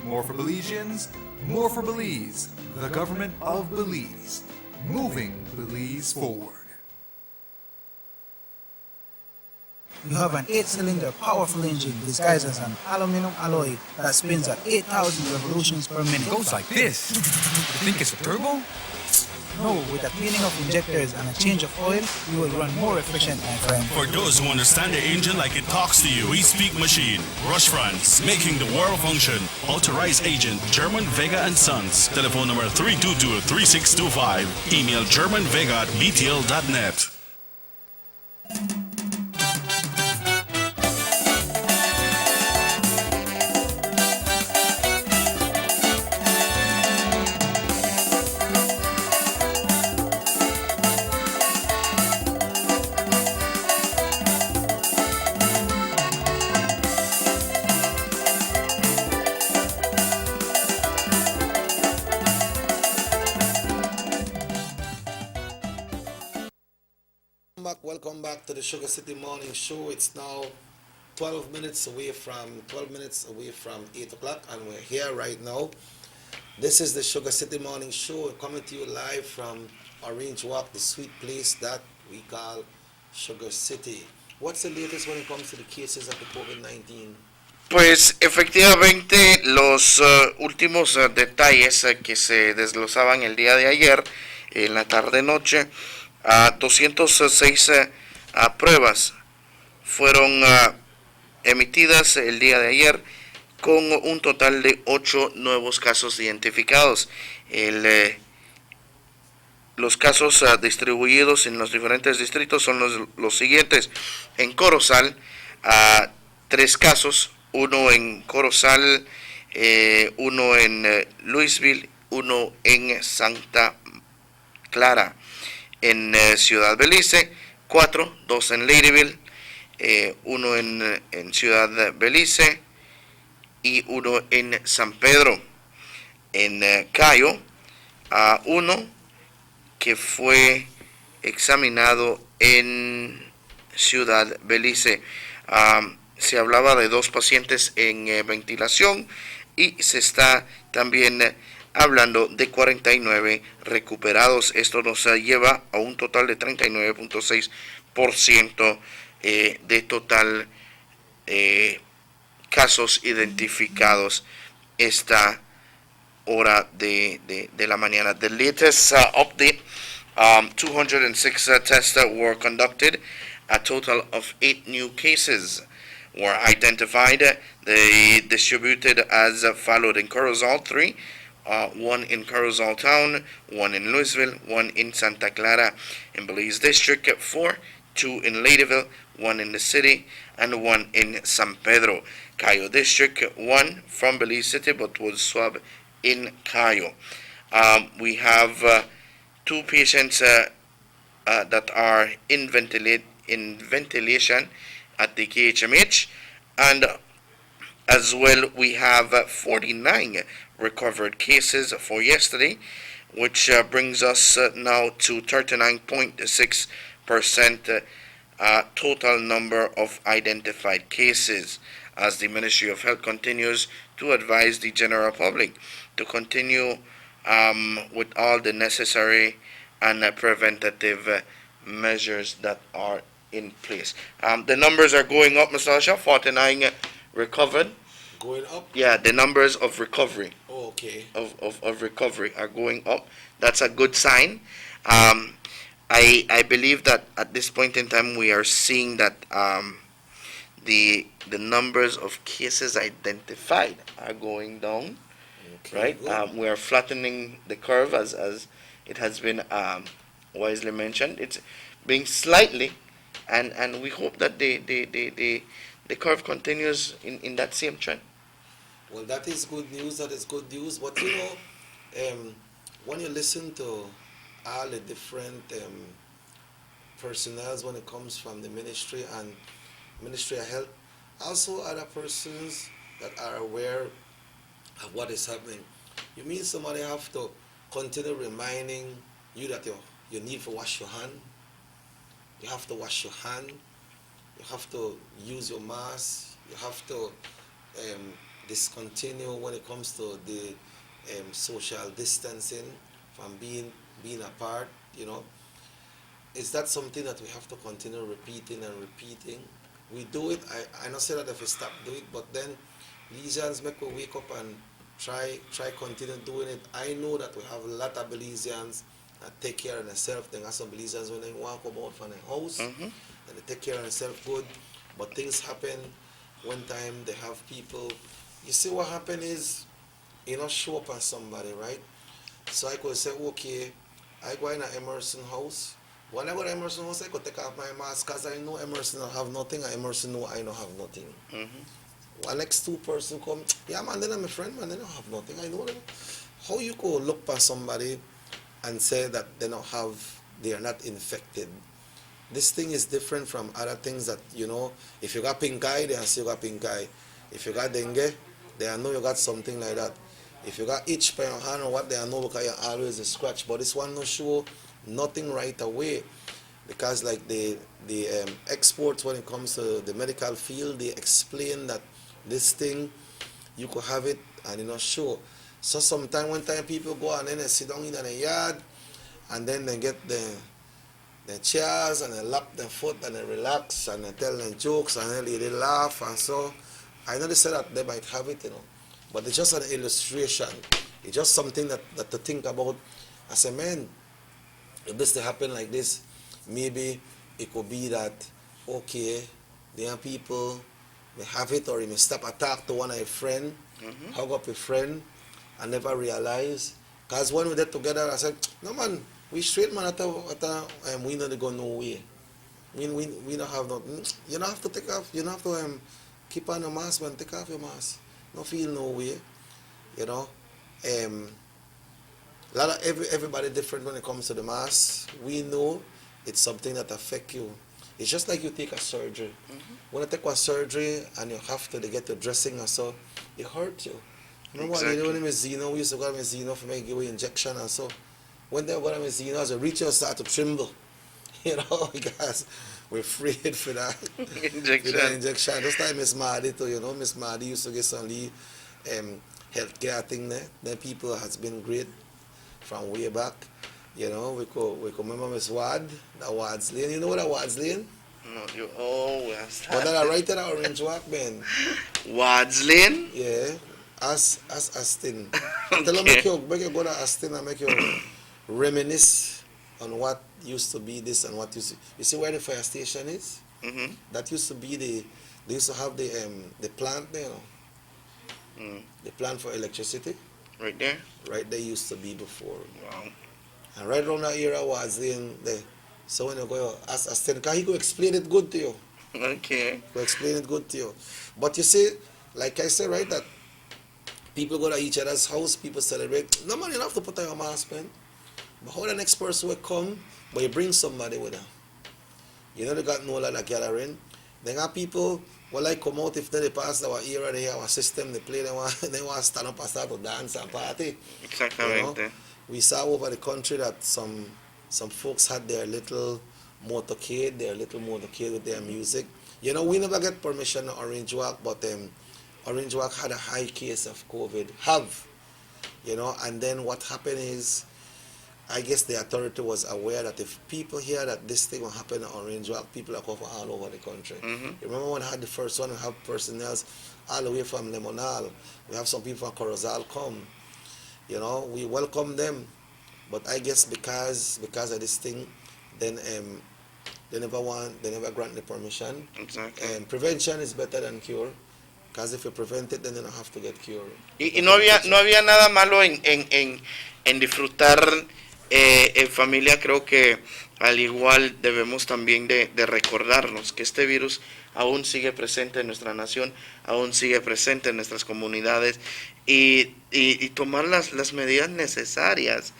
More for Belizeans, more for Belize. The government of Belize, moving Belize forward. You have an 8-cylinder powerful engine disguised as an aluminum alloy that spins at 8,000 revolutions per minute. Goes like this. You think it's a turbo? No, with a cleaning of injectors and a change of oil, you will run more efficient, my friend. For those who understand the engine like it talks to you, we speak machine. Rush France, making the world function. Authorized agent, German Vega & Sons. Telephone number 322-3625. Email germanvega@btl.net. Welcome back to the Sugar City Morning Show. It's now 12 minutes away from 8 o'clock, and we're here right now. This is the Sugar City Morning Show, coming to you live from Orange Walk, the sweet place that we call Sugar City. What's the latest when it comes to the cases of the COVID-19? Pues efectivamente los últimos detalles que se desglosaban el día de ayer, en la tarde-noche, 206 pruebas fueron emitidas el día de ayer con un total de 8 nuevos casos identificados. Los casos distribuidos en los diferentes distritos son los siguientes. En Corozal, 3 casos, uno en Corozal, uno en Louisville, uno en Santa Clara. En Ciudad Belice, 4, 2 en Ladyville, uno en Ciudad Belice y uno en San Pedro. En Cayo, 1 que fue examinado en Ciudad Belice. Se hablaba de 2 pacientes en ventilación y se está también hablando de 49 recuperados. Esto nos lleva a un total de 39.6% de total casos identificados esta hora de la mañana. The latest update, 206 tests were conducted. A total of 8 new cases were identified. They distributed as followed: in Corozal, 3, 1 in Corozal Town, 1 in Louisville, 1 in Santa Clara. In Belize District, 4, 2 in Ladyville, 1 in the city, and 1 in San Pedro. Cayo District, 1 from Belize City but was swabbed in Cayo. We have 2 patients that are in ventilation at the KHMH, and as well we have 49 recovered cases for yesterday, which brings us now to 39.6% total number of identified cases, as the Ministry of Health continues to advise the general public to continue with all the necessary and preventative measures that are in place. The numbers are going up, Mr. Asha. 49 recovered. Going up? Yeah, the numbers of recovery. Oh, okay. Of recovery are going up. That's a good sign. I believe that at this point in time we are seeing that the numbers of cases identified are going down. Okay, Right? We are flattening the curve, as it has been wisely mentioned. It's being slightly, and we hope that the curve continues in that same trend. Well, that is good news. That is good news. But when you listen to all the different personnel when it comes from the ministry and Ministry of Health, also other persons that are aware of what is happening, you mean somebody have to continue reminding you that you need to wash your hand. You have to wash your hand. You have to use your mask. You have to discontinue when it comes to the social distancing from being apart. Is that something that we have to continue repeating and repeating? We do it. I not say that if we stop doing it, but then Belizeans make we wake up and try continue doing it. I know that we have a lot of Belizeans that take care of themselves. Then have some Belizeans when they walk about from their house and they take care of themselves good. But things happen. One time they have people. You see what happen is, show up on somebody, right? So I could say, okay, I go in an Emerson house. When I go to Emerson house, I could take off my mask because I know Emerson don't have nothing, and Emerson know I don't have nothing. One next 2 person come, yeah man, they're my friend, man, they don't have nothing, I know them. How you go look for somebody and say that they are not infected? This thing is different from other things that, if you got pink eye, they say you got pink eye. If you got dengue, they know you got something like that. If you got itch by your hand or what, they know because you always a scratch. But this one no show nothing right away, because like the experts when it comes to the medical field, they explain that this thing you could have it and show. So sometimes one time people go and then they sit down in the yard and then they get the chairs and they lap their foot and they relax and they tell them jokes and then they laugh, and so I know they say that they might have it, but it's just an illustration. It's just something that to think about. I say, man, if this to happen like this, maybe it could be that, okay, there are people may have it, or he may stop a talk to one of a friend, hug up a friend, and never realize. Because when we get together, I said, no man, we straight man, we not go no way. We don't have nothing. You don't have to take off, you don't have to keep on your mask, man, take off your mask. No feel no way, you know. Lot of everybody different when it comes to the mask. We know it's something that affect you. It's just like you take a surgery. When you take a surgery and you have to they get the dressing and so, it hurt you. Remember what they do in Mezzino? We used to go to Mezzino for make you injection and so. When they go to Mezzino, as a reach you start to tremble. You know, because we're afraid for that. Injection. For that injection. Just like Miss Mardy too, you know. Miss Mardy used to get some healthcare thing there. Then people has been great from way back. You know, we could remember Miss Ward, the Ward's Lane. You know what a Ward's Lane? No, you always But then I write it out Orange Walk, man. Ward's Lane? Yeah. As Aston. Okay. Tell them make you go to Aston and make you reminisce on what used to be this and what used to, you see where the fire station is? That used to be they used to have the plant there, you know. The plant for electricity. Right there? Right there used to be before. Wow. And right around that area was in there. So when you go ask Aston, because he could explain it good to you. Okay. He could explain it good to you. But you see, like I said, right, that people go to each other's house, people celebrate. No man, you don't have to put on your mask, man. But how the next person will come, but you bring somebody with them. You know they got no lot of gathering. Then got people will like come out if they pass our era, they have a system, they play, they want to stand up and start to dance and party. Exactly. You know? We saw over the country that some folks had their little motorcade with their music. You know, we never get permission to Orange Walk, but Orange Walk had a high case of COVID. You know, and then what happened is, I guess the authority was aware that if people hear that this thing will happen in Orange Walk, people are coming from all over the country. Remember when I had the first one, we have personnel all the way from Lemonal. We have some people from Corozal come. You know, we welcome them. But I guess because of this thing, then they never grant the permission. Exactly. And prevention is better than cure. Because if you prevent it, then you don't have to get cured. Y no había nada malo en disfrutar en familia. Creo que al igual debemos también de recordarnos que este virus aún sigue presente en nuestra nación, aún sigue presente en nuestras comunidades y tomar las medidas necesarias.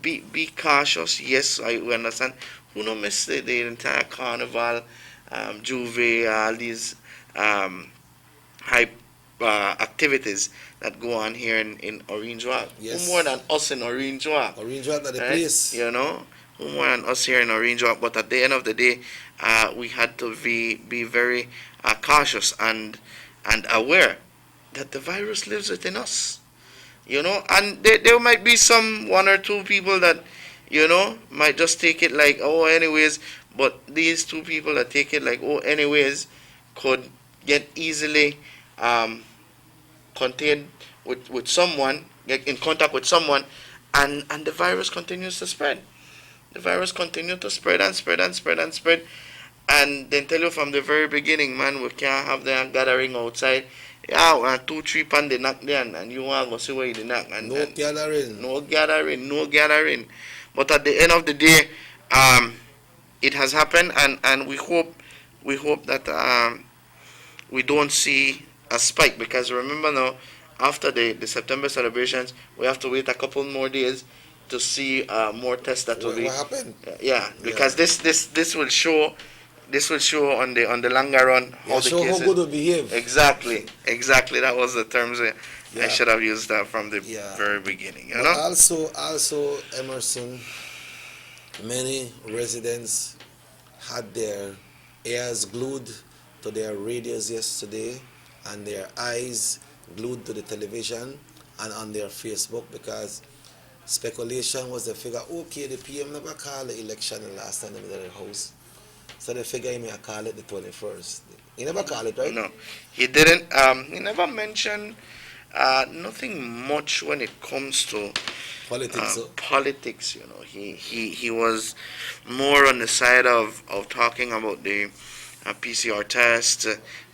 Be cautious. Yes, I understand. Who don't miss the entire carnival, Juve, all these high activities that go on here in Orange Walk. Yes. Who more than us in Orange Walk? Orange Walk at the place. You know, who more than us here in Orange Walk? But at the end of the day, we had to be very cautious and aware that the virus lives within us. You know, and there might be one or two people that, you know, might just take it like, oh, anyways. But these two people that take it like, oh, anyways, could get easily contained with someone, get in contact with someone, and the virus continues to spread. The virus continues to spread and spread and spread and spread. And then tell you from the very beginning, man, we can't have the gathering outside. Yeah, 2-3 pan the knock there, and you want to go see where you knock. And gathering. No gathering. But at the end of the day, it has happened, and we hope that we don't see a spike, because remember now, after the September celebrations, we have to wait a couple more days to see more tests that will be. What happened? Yeah, because this will show. This will show on the longer run how the show cases. How good we behave. Exactly. That was the terms I should have used that from the very beginning. You know. Also, Emerson, many residents had their ears glued to their radios yesterday and their eyes glued to the television and on their Facebook, because speculation was the figure, okay, the PM never called the election the last time they were at the house. So they figure he may call it the 21st. He never called it, right? No, he didn't. He never mentioned nothing much when it comes to politics. Politics, you know. He was more on the side of talking about the PCR test,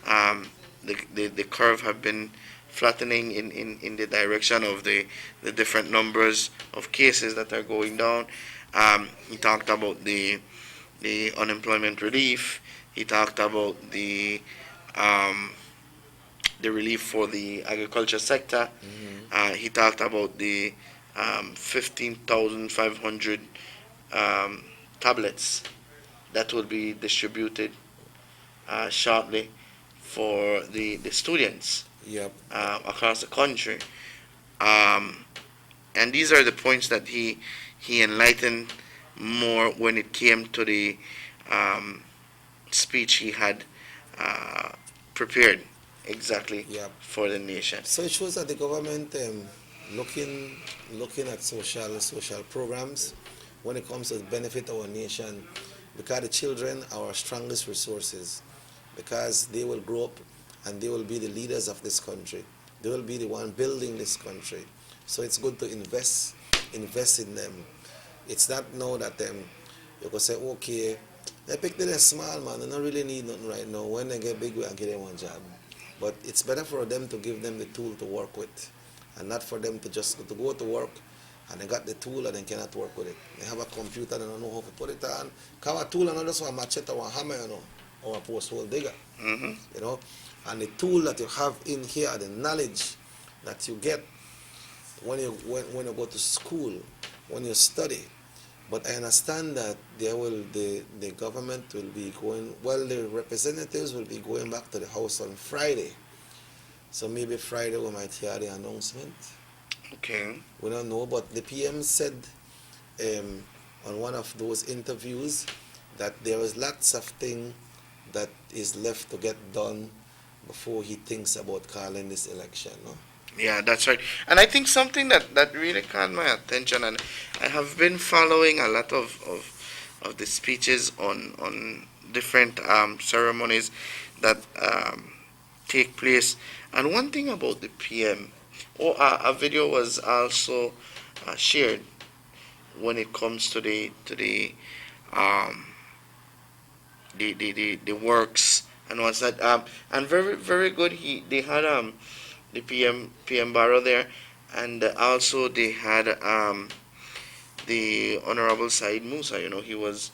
the curve have been flattening in the direction of the different numbers of cases that are going down. He talked about the unemployment relief. He talked about the relief for the agriculture sector. He talked about the 15,500 tablets that will be distributed shortly for the students across the country. And these are the points that he enlightened more when it came to the speech he had prepared exactly for the nation. So it shows that the government looking at social programs when it comes to benefit our nation, because the children are our strongest resources, because they will grow up and they will be the leaders of this country. They will be the one building this country. So it's good to invest in them. It's not now that you can say, okay, they pick them small, man, they don't really need nothing right now. When they get big, we can give them one job. But it's better for them to give them the tool to work with, and not for them to just to go to work and they got the tool and they cannot work with it. They have a computer and they don't know how to put it on. Because a tool and not just a machete or a hammer, or a post hole digger. And the tool that you have in here, the knowledge that you get when you go to school, when you study. But I understand that the government will be going, the representatives will be going back to the House on Friday. So maybe Friday we might hear the announcement. Okay. We don't know, but the PM said on one of those interviews that there is lots of things that is left to get done before he thinks about calling this election. No? Yeah, that's right. And I think something that really caught my attention, and I have been following a lot of the speeches on different ceremonies that take place. And one thing about the PM, a video was also shared when it comes to the works and what's that. And very very good. They had the PM Barrow there, and also they had the Honorable Said Musa. He was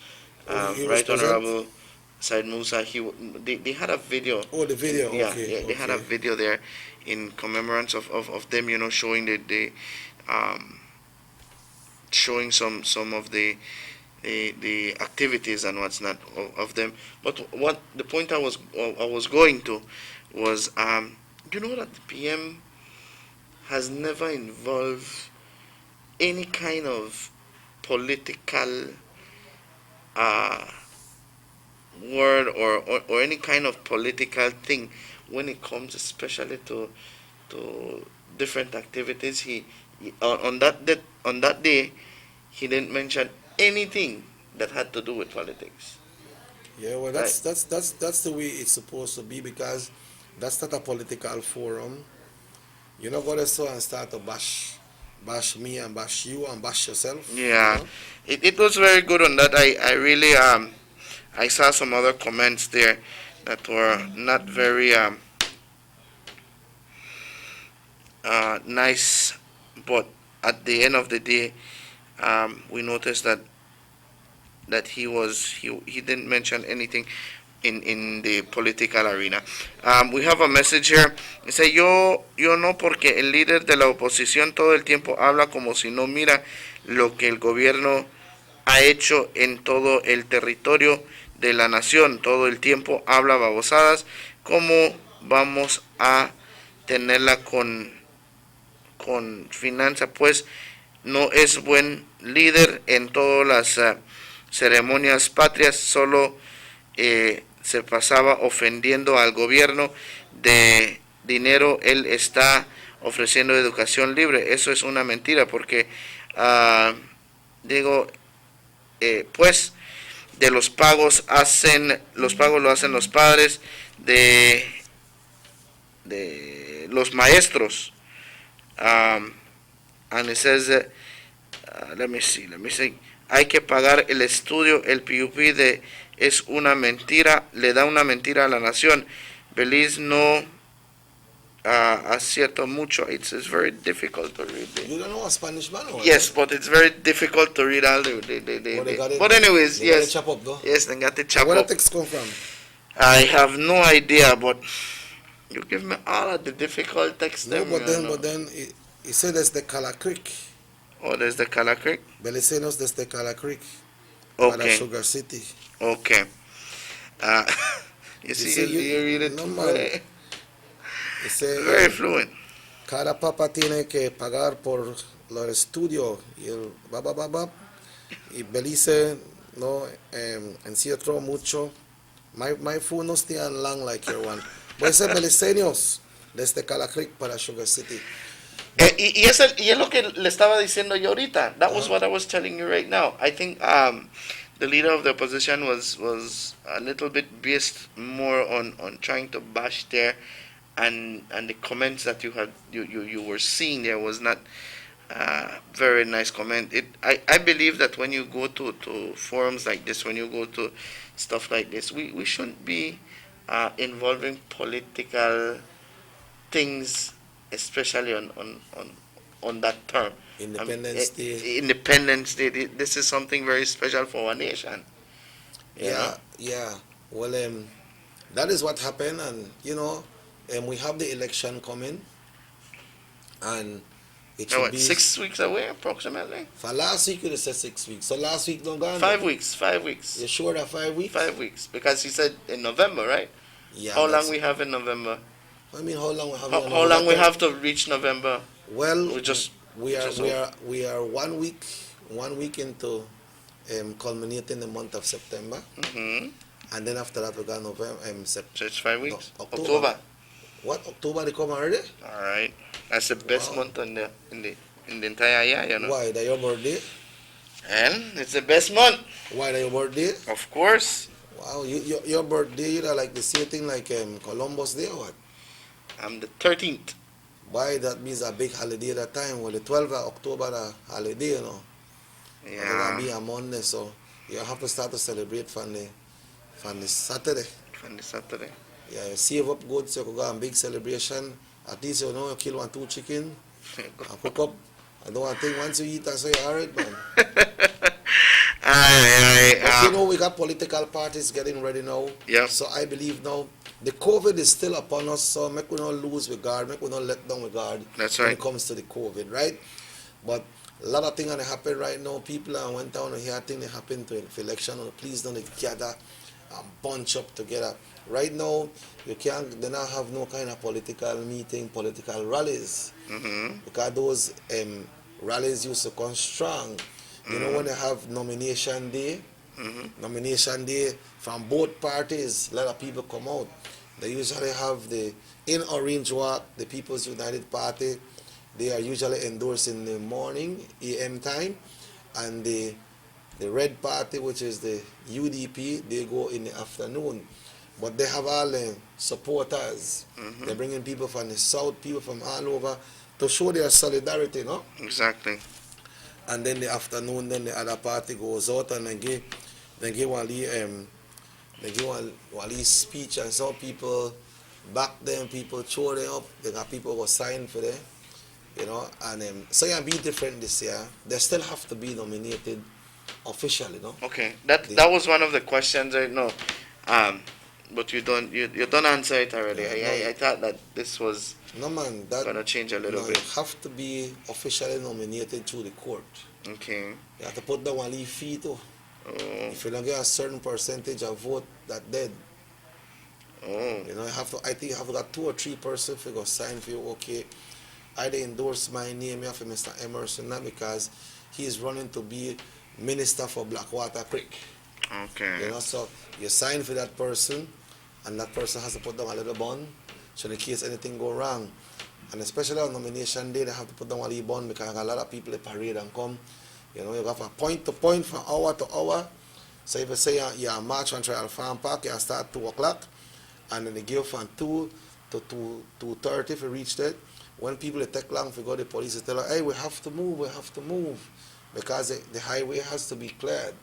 he was Right present? Honorable Said Musa. They had a video. Oh, the video. Yeah, Okay. yeah. They had a video there in commemorance of them. Showing showing some of the activities and what's not of them. But what the point I was going to was you know that the PM has never involved any kind of political word or any kind of political thing when it comes especially to different activities. He on that day he didn't mention anything that had to do with politics. Yeah, well, that's the way it's supposed to be, because that's not a political forum. You're not going to start to bash me and bash you and bash yourself. Yeah, it was very good on that. I really I saw some other comments there that were not very nice, but at the end of the day, we noticed that he didn't mention anything in the political arena. We have a message here. Dice, yo no, porque el líder de la oposición todo el tiempo habla como si no mira lo que el gobierno ha hecho en todo el territorio de la nación. Todo el tiempo habla babosadas. ¿Cómo vamos a tenerla con finanza? Pues no es buen líder en todas las ceremonias patrias. Solo se pasaba ofendiendo al gobierno de dinero. Él está ofreciendo educación libre. Eso es una mentira, porque pues de los pagos lo hacen los padres de los maestros. And it says let me see, hay que pagar el estudio. El PUP es una mentira, le da una mentira a la nación. Belize no acierto mucho. It's very difficult to read. You don't know a Spanish man, or Yes, but it's very difficult to read all but anyways, they got it yes. chop up though. Yes, they got it chop Where the up. text come from? I have no idea, but you give me all of the difficult text. No, them, but then he said there's the Cala Creek. Oh, there's the Cala Creek? Belicenos, there's the Cala Creek. Okay. Sugar City. Okay. You see, you read it very, very fluent. Cada papa tiene que pagar por los estudios y el babababab. Y Belice no encierro mucho. My phone no stay long like your one. But ese Beliceños desde Cala Creek para Sugar City. Y es lo que le estaba diciendo yo ahorita. That was what I was telling you right now. I think the leader of the opposition was a little bit based more on trying to bash there, and the comments that you were seeing there was not very nice comment. I believe that when you go to forums like this, when you go to stuff like this, we shouldn't be involving political things, especially on that term. Independence Day. Independence Day. This is something very special for our nation. Yeah. Well, that is what happened, and we have the election coming, and it should be 6 weeks away approximately. For last week, you said 6 weeks. So last week don't go. 5 weeks. 5 weeks. You sure that 5 weeks? 5 weeks, because he said in November, right? Yeah. How long we have in November? I mean, how long we have? How long we have to reach November? Well, we are 1 week into culminating the month of September, and then after that we got November. So it's 5 weeks. No, October. What, October they come already? All right, that's the best month in the entire year, Why? That your birthday? And it's the best month. Why? That your birthday? Of course. Wow, your birthday, you know, like the same thing like Columbus Day or what? I'm the 13th. Why? That means a big holiday that time. Well, the 12th of October, a holiday, you know. Yeah. It'll be a Monday, so you have to start to celebrate from the Saturday. From the Saturday. Yeah, you save up good so you can go on big celebration. At least you know you kill 1-2 chicken and cook up. I don't think once you eat, I say, all right, man. But we got political parties getting ready now. Yeah. So I believe now the COVID is still upon us, so make we not lose regard, make we not let down regard. That's when right. it comes to the COVID, right? But a lot of things that happen right now. People went down and hear things that happen to election. Please don't gather and bunch up together. Right now, they not have no kind of political meeting, political rallies, because those rallies used to come strong. You know, when they have nomination day from both parties, a lot of people come out. They usually have in Orange Walk, the People's United Party, they are usually endorsed in the morning, AM time, and the Red Party, which is the UDP, they go in the afternoon. But they have all the supporters. They're bringing people from the south, people from all over, to show their solidarity, no? Exactly. And then the afternoon, then the other party goes out and they give one speech, and some people back them, people throw them up. They got people who sign for them, you know. And so yeah, be different this year. They still have to be nominated officially, no? Okay, that was one of the questions I know. But you don't answer it already. I thought that this was gonna change a little bit. You have to be officially nominated through the court. Okay. You have to put down one fee too. Oh. If you don't get a certain percentage of vote, that dead. Oh. You know, I think you have got 2 or 3 persons who go sign for you. Okay, I endorse my name here for Mr. Emerson now because he is running to be Minister for Blackwater Creek. Okay. You know, so you sign for that person, and that person has to put down a little bond, so in case anything go wrong. And especially on nomination day, they have to put down a little bond because a lot of people they parade and come. You know, you got from point to point, from hour to hour. So if you say you're march on Trial Farm Park, you start 2 o'clock, and then they give from 2 to 2:30 if you reach that. When people they take long, if you go to the police, they tell them, hey, we have to move, because the highway has to be cleared.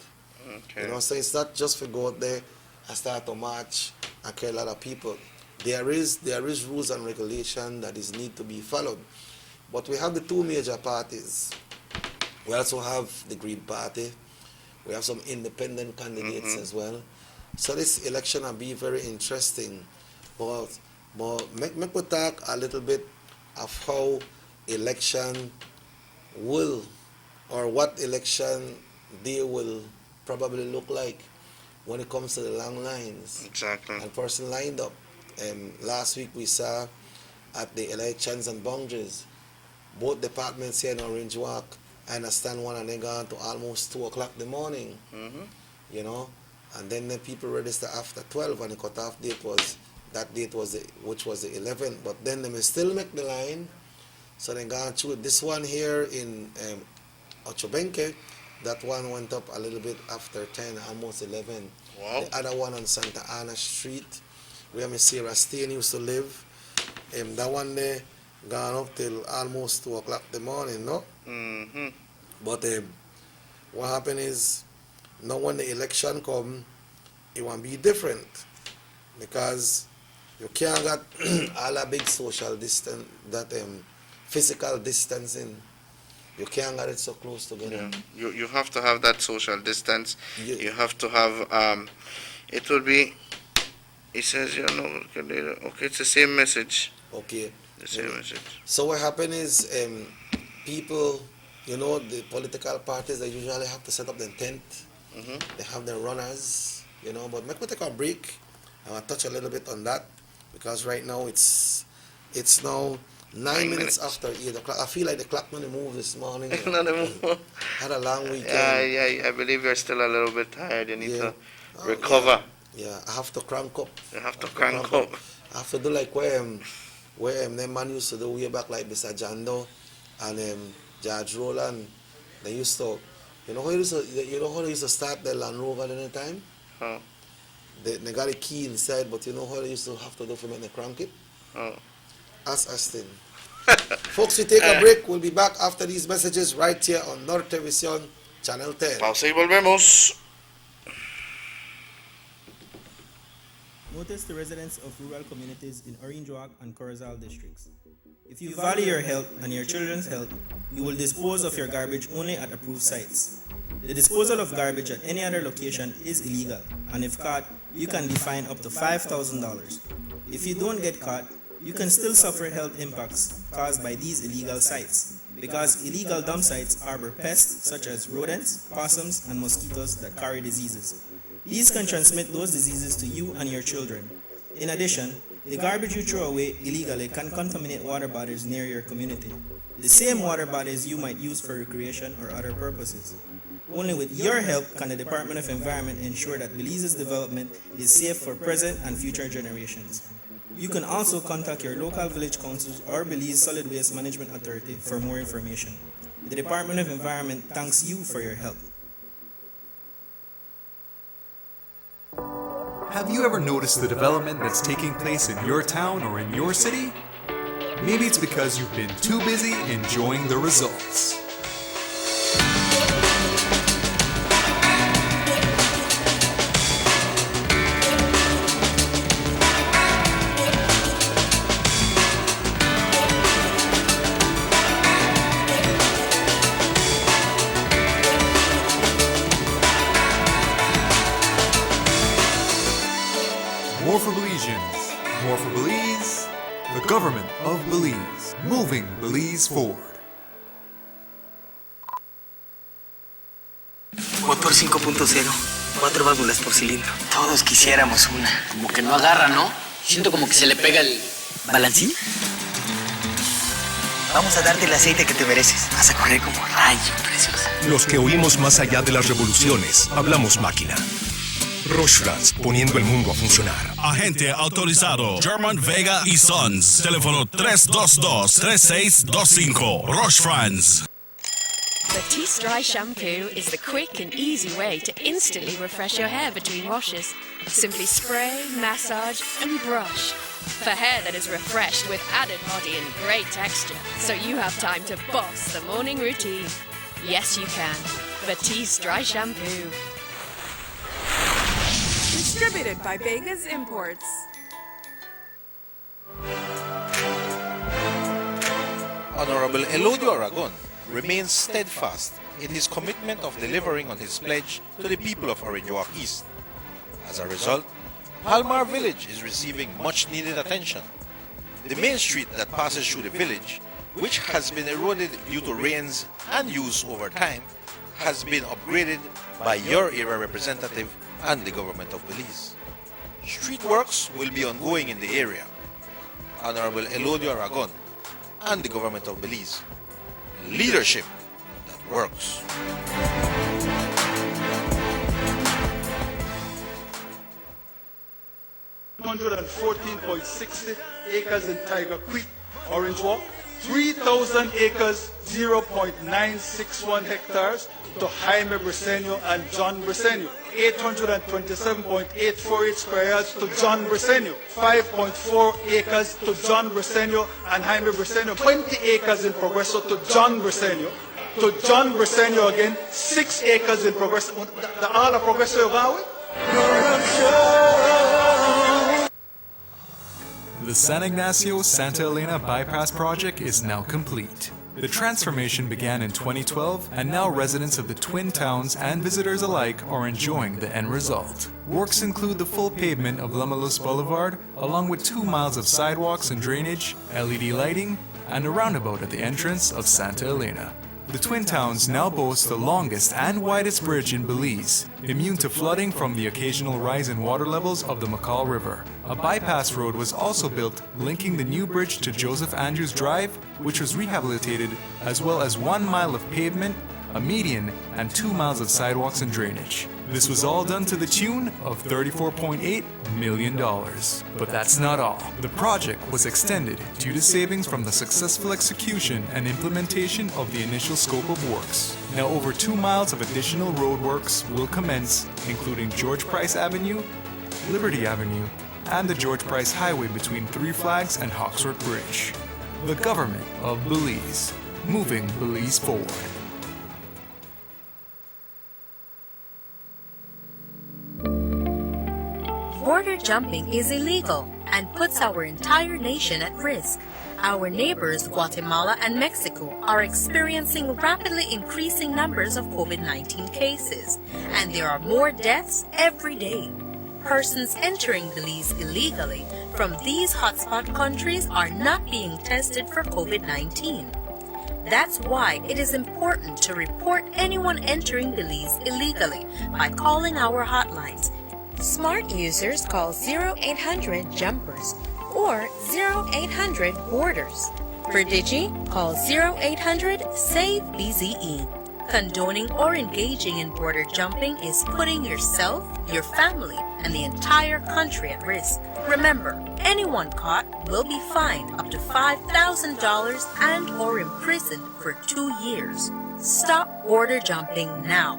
Okay. You know, so it's not just for go out there and start to march and kill a lot of people. there is rules and regulation that is need to be followed. But we have the two major parties. We also have the Green Party. We have some independent candidates as well. So this election will be very interesting. But make me talk a little bit of how election will, or what election day will probably look like when it comes to the long lines. Exactly. And person lined up. Last week we saw at the elections and boundaries, both departments here in Orange Walk, I understand one and they gone to almost 2 o'clock in the morning, you know, and then the people register after 12 and the cutoff date was, which was the 11th, but then they may still make the line, so they gone through this one here in Ochobenke, that one went up a little bit after 10, almost 11. Wow. The other one on Santa Ana Street, where Miss Sarah Steen used to live, that one there gone up till almost 2 o'clock in the morning, no? But what happened is, now when the election come, it won't be different, because you can't get all that big social distance, that physical distancing. You can't get it so close together. Yeah. You have to have that social distance. You have to have, it will be, it says, you know, okay, it's the same message. Okay. The same message. So what happened is, people, you know, the political parties, they usually have to set up their tent. They have their runners, you know, but make me take a break. I want to touch a little bit on that, because right now it's now 9 minutes after 8 o'clock. I feel like the clock not moved this morning. Had a long weekend. I believe you're still a little bit tired. You need to recover. Yeah, I have to crank up. You have to crank up. I have to do like where them man used to do way back, like Mr. Jando and Judge Roland. They used to, you know how they used to start the Land Rover at any time? Oh. They got a key inside, but you know how they used to have to do for me to crank it? Oh. Ask Aston. Folks, we take a break. We'll be back after these messages right here on Nortevisión, Channel 10. Pausa y volvemos. Notice the residents of rural communities in Orange Walk and Corozal districts. If you value your health and your children's health, you will dispose of your garbage only at approved sites. The disposal of garbage at any other location is illegal, and if caught, you can be fined up to $5,000. If you don't get caught, you can still suffer health impacts caused by these illegal sites, because illegal dump sites harbor pests such as rodents, possums, and mosquitoes that carry diseases. These can transmit those diseases to you and your children. In addition, the garbage you throw away illegally can contaminate water bodies near your community, the same water bodies you might use for recreation or other purposes. Only with your help can the Department of Environment ensure that Belize's development is safe for present and future generations. You can also contact your local village councils or Belize Solid Waste Management Authority for more information. The Department of Environment thanks you for your help. Have you ever noticed the development that's taking place in your town or in your city? Maybe it's because you've been too busy enjoying the results. More for Belizeans, more for Belize, the government of Belize, moving Belize forward. Motor 5.0, 4 válvulas por cilindro. Todos quisiéramos una. Como que no agarra, ¿no? Siento como que se le pega el balancín. Vamos a darte el aceite que te mereces. Vas a correr como rayo, preciosa. Los que oímos más allá de las revoluciones, hablamos máquina. Roche, poniendo el mundo a funcionar. Agente autorizado German Vega y Sons. Teléfono 322-3625. Roche France. Batiste Dry Shampoo is the quick and easy way to instantly refresh your hair between washes. Simply spray, massage, and brush. For hair that is refreshed with added body and great texture, so you have time to boss the morning routine. Yes, you can. Batiste Dry Shampoo. Distributed by Vegas Imports. Honorable Elodio Aragon remains steadfast in his commitment of delivering on his pledge to the people of Orinjoak East. As a result, Palmar Village is receiving much needed attention. The main street that passes through the village, which has been eroded due to rains and use over time, has been upgraded by your area representative and the government of Belize. Street works will be ongoing in the area. Honorable Elodio Aragon and the government of Belize. Leadership that works. 114.60 acres in Tiger Creek, Orange Walk, 3,000 acres, 0.961 hectares to Jaime Briceño and John Briceño, 827.848 square yards to John Briceño, 5.4 acres to John Briceño and Jaime Briceño, 20 acres in Progreso to John Briceño again, 6 acres in Progreso. All of Progreso you go with? The San Ignacio-Santa Elena Bypass project is now complete. The transformation began in 2012, and now residents of the Twin Towns and visitors alike are enjoying the end result. Works include the full pavement of Lamalus Boulevard, along with 2 miles of sidewalks and drainage, LED lighting, and a roundabout at the entrance of Santa Elena. The Twin Towns now boast the longest and widest bridge in Belize, immune to flooding from the occasional rise in water levels of the McCall River. A bypass road was also built linking the new bridge to Joseph Andrews Drive, which was rehabilitated, as well as 1 mile of pavement, a median, and 2 miles of sidewalks and drainage. This was all done to the tune of $34.8 million. But that's not all. The project was extended due to savings from the successful execution and implementation of the initial scope of works. Now over 2 miles of additional roadworks will commence, including George Price Avenue, Liberty Avenue, and the George Price Highway between Three Flags and Hawksworth Bridge. The government of Belize, moving Belize forward. Border jumping is illegal and puts our entire nation at risk. Our neighbors, Guatemala and Mexico, are experiencing rapidly increasing numbers of COVID-19 cases, and there are more deaths every day. Persons entering Belize illegally from these hotspot countries are not being tested for COVID-19. That's why it is important to report anyone entering Belize illegally by calling our hotlines. Smart users call 0800-JUMPERS or 0800-BORDERS. For Digi, call 0800-SAVE-BZE. Condoning or engaging in border jumping is putting yourself, your family, and the entire country at risk. Remember, anyone caught will be fined up to $5,000 and or imprisoned for 2 years. Stop border jumping now.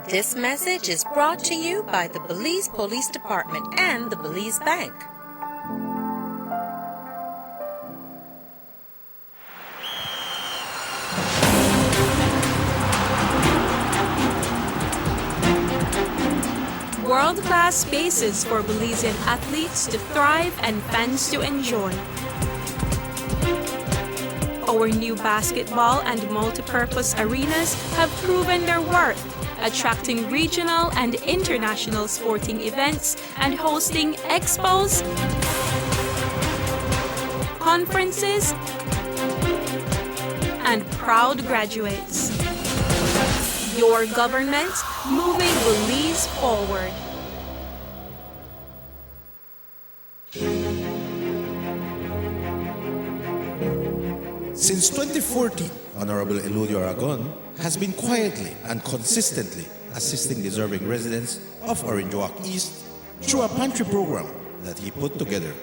This message is brought to you by the Belize Police Department and the Belize Bank. World-class spaces for Belizean athletes to thrive and fans to enjoy. Our new basketball and multipurpose arenas have proven their worth, attracting regional and international sporting events and hosting expos, conferences, and proud graduates. Your government moving Belize forward. Since 2014, Honorable Elodio Aragon has been quietly and consistently assisting deserving residents of Orinjoak East through a pantry program that he put together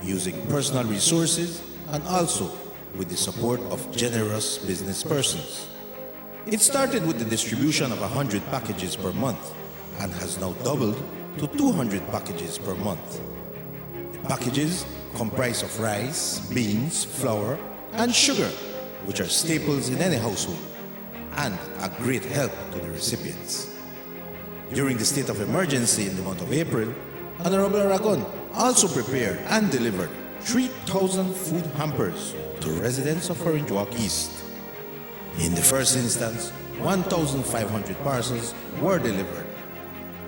using personal resources and also with the support of generous business persons. It started with the distribution of 100 packages per month and has now doubled to 200 packages per month. The packages comprise of rice, beans, flour, and sugar, which are staples in any household and a great help to the recipients. During the state of emergency in the month of April, Honorable Aragon also prepared and delivered 3,000 food hampers to residents of Orange Walk East. In the first instance, 1,500 parcels were delivered,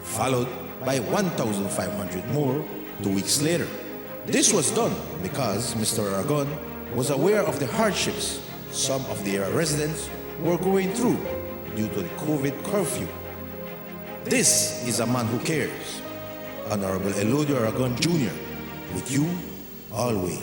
followed by 1,500 more 2 weeks later. This was done because Mr. Aragon was aware of the hardships some of the area residents were going through due to the COVID curfew. This is a man who cares. Honorable Elodio Aragon Jr., with you always.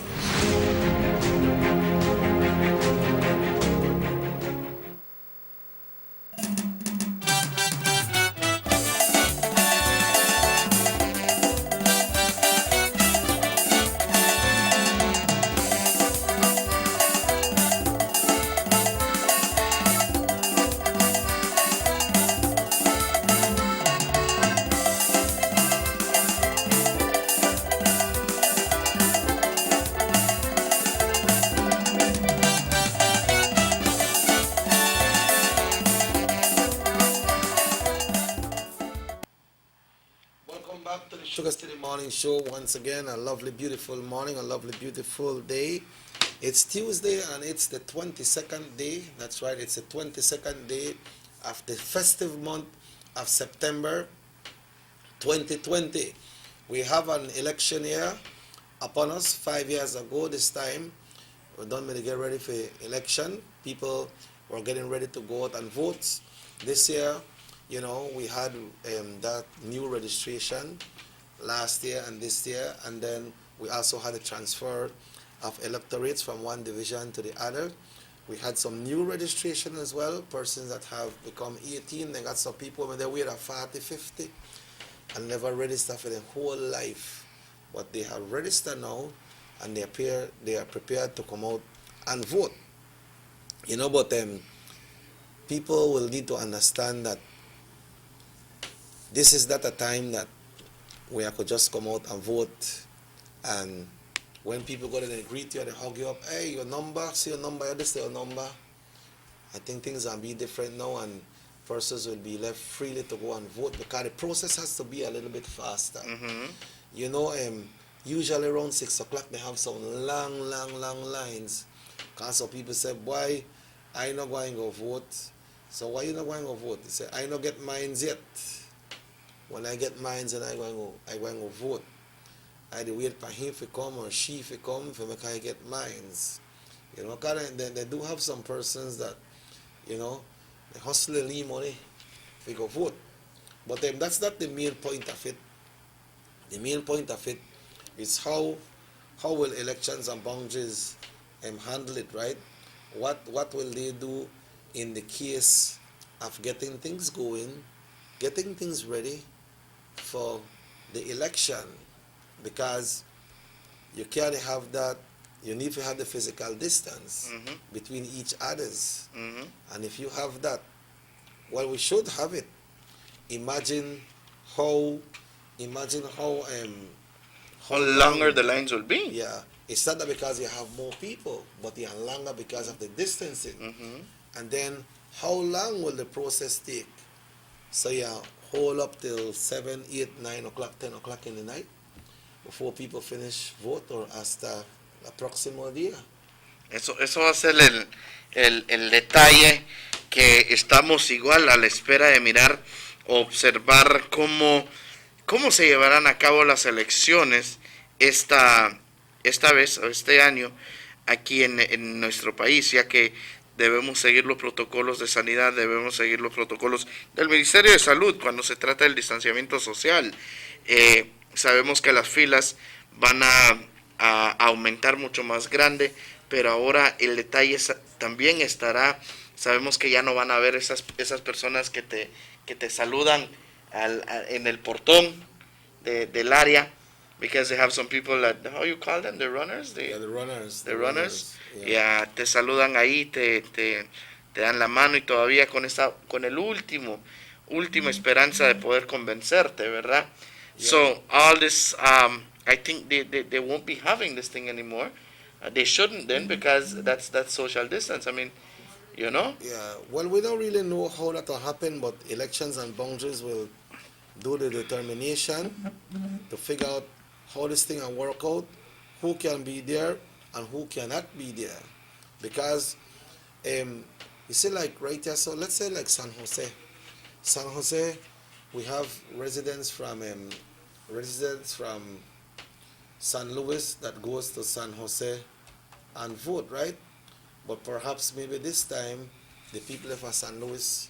Back to the Sugar City Morning Show once again. A lovely, beautiful morning, a lovely, beautiful day. It's Tuesday and it's the 22nd day. That's right, it's the 22nd day of the festive month of September 2020. We have an election year upon us 5 years ago this time. We're done with the get ready for election. People were getting ready to go out and vote. This year, you know, we had that new registration last year and this year, and then we also had a transfer of electorates from one division to the other. We had some new registration as well, persons that have become 18. They got some people when they were at 40, 50 and never registered for their whole life. But they have registered now and they are prepared to come out and vote. You know, but people will need to understand that this is not a time that where I could just come out and vote, and when people go there and greet you and they hug you up, hey, your number, see your number, this is your number. I think things will be different now and persons will be left freely to go and vote because the process has to be a little bit faster. Mm-hmm. You know, usually around 6 o'clock they have some long lines. Because some people say, boy, I not going to go vote. So why you not going to vote? They say, I not get mines yet. When I get mines and I going to vote. I wait for him to come or she to come for me I get mines. You know, cause they do have some persons that, you know, they hustle and leave money to go vote. But that's not the main point of it. The main point of it is how will elections and boundaries handle it, right? What will they do in the case of getting things going, getting things ready for the election? Because you can't have that, you need to have the physical distance between each others. And if you have that, well, we should have it. Imagine how longer the lines will be. Yeah, it's not that because you have more people, but they are longer because of the distancing. And then how long will the process take? So you hold up till 7, 8, 9 o'clock, 10 o'clock in the night before people finish vote or hasta el próximo día. Eso va a ser el detalle que estamos igual a la espera de mirar, observar cómo se llevarán a cabo las elecciones esta vez o este año aquí en nuestro país, ya que debemos seguir los protocolos de sanidad, debemos seguir los protocolos del Ministerio de Salud cuando se trata del distanciamiento social. Sabemos que las filas van a aumentar mucho más grande, pero ahora el detalle también estará, sabemos que ya no van a haber esas personas que te saludan en el portón del área, because they have some people that, how you call them, the runners? The runners. The runners. Yeah. Te saludan ahí, te dan la mano y todavía con el última esperanza de poder convencerte, ¿verdad? Yeah. So all this, I think they won't be having this thing anymore. They shouldn't then, because that's social distance. I mean, you know? Yeah, well, we don't really know how that will happen, but elections and boundaries will do the determination to figure out how this thing will work out, who can be there and who cannot be there. Because you see, like right here, so let's say like San Jose. San Jose, we have residents from San Luis that goes to San Jose and vote, right? But perhaps maybe this time the people of San Luis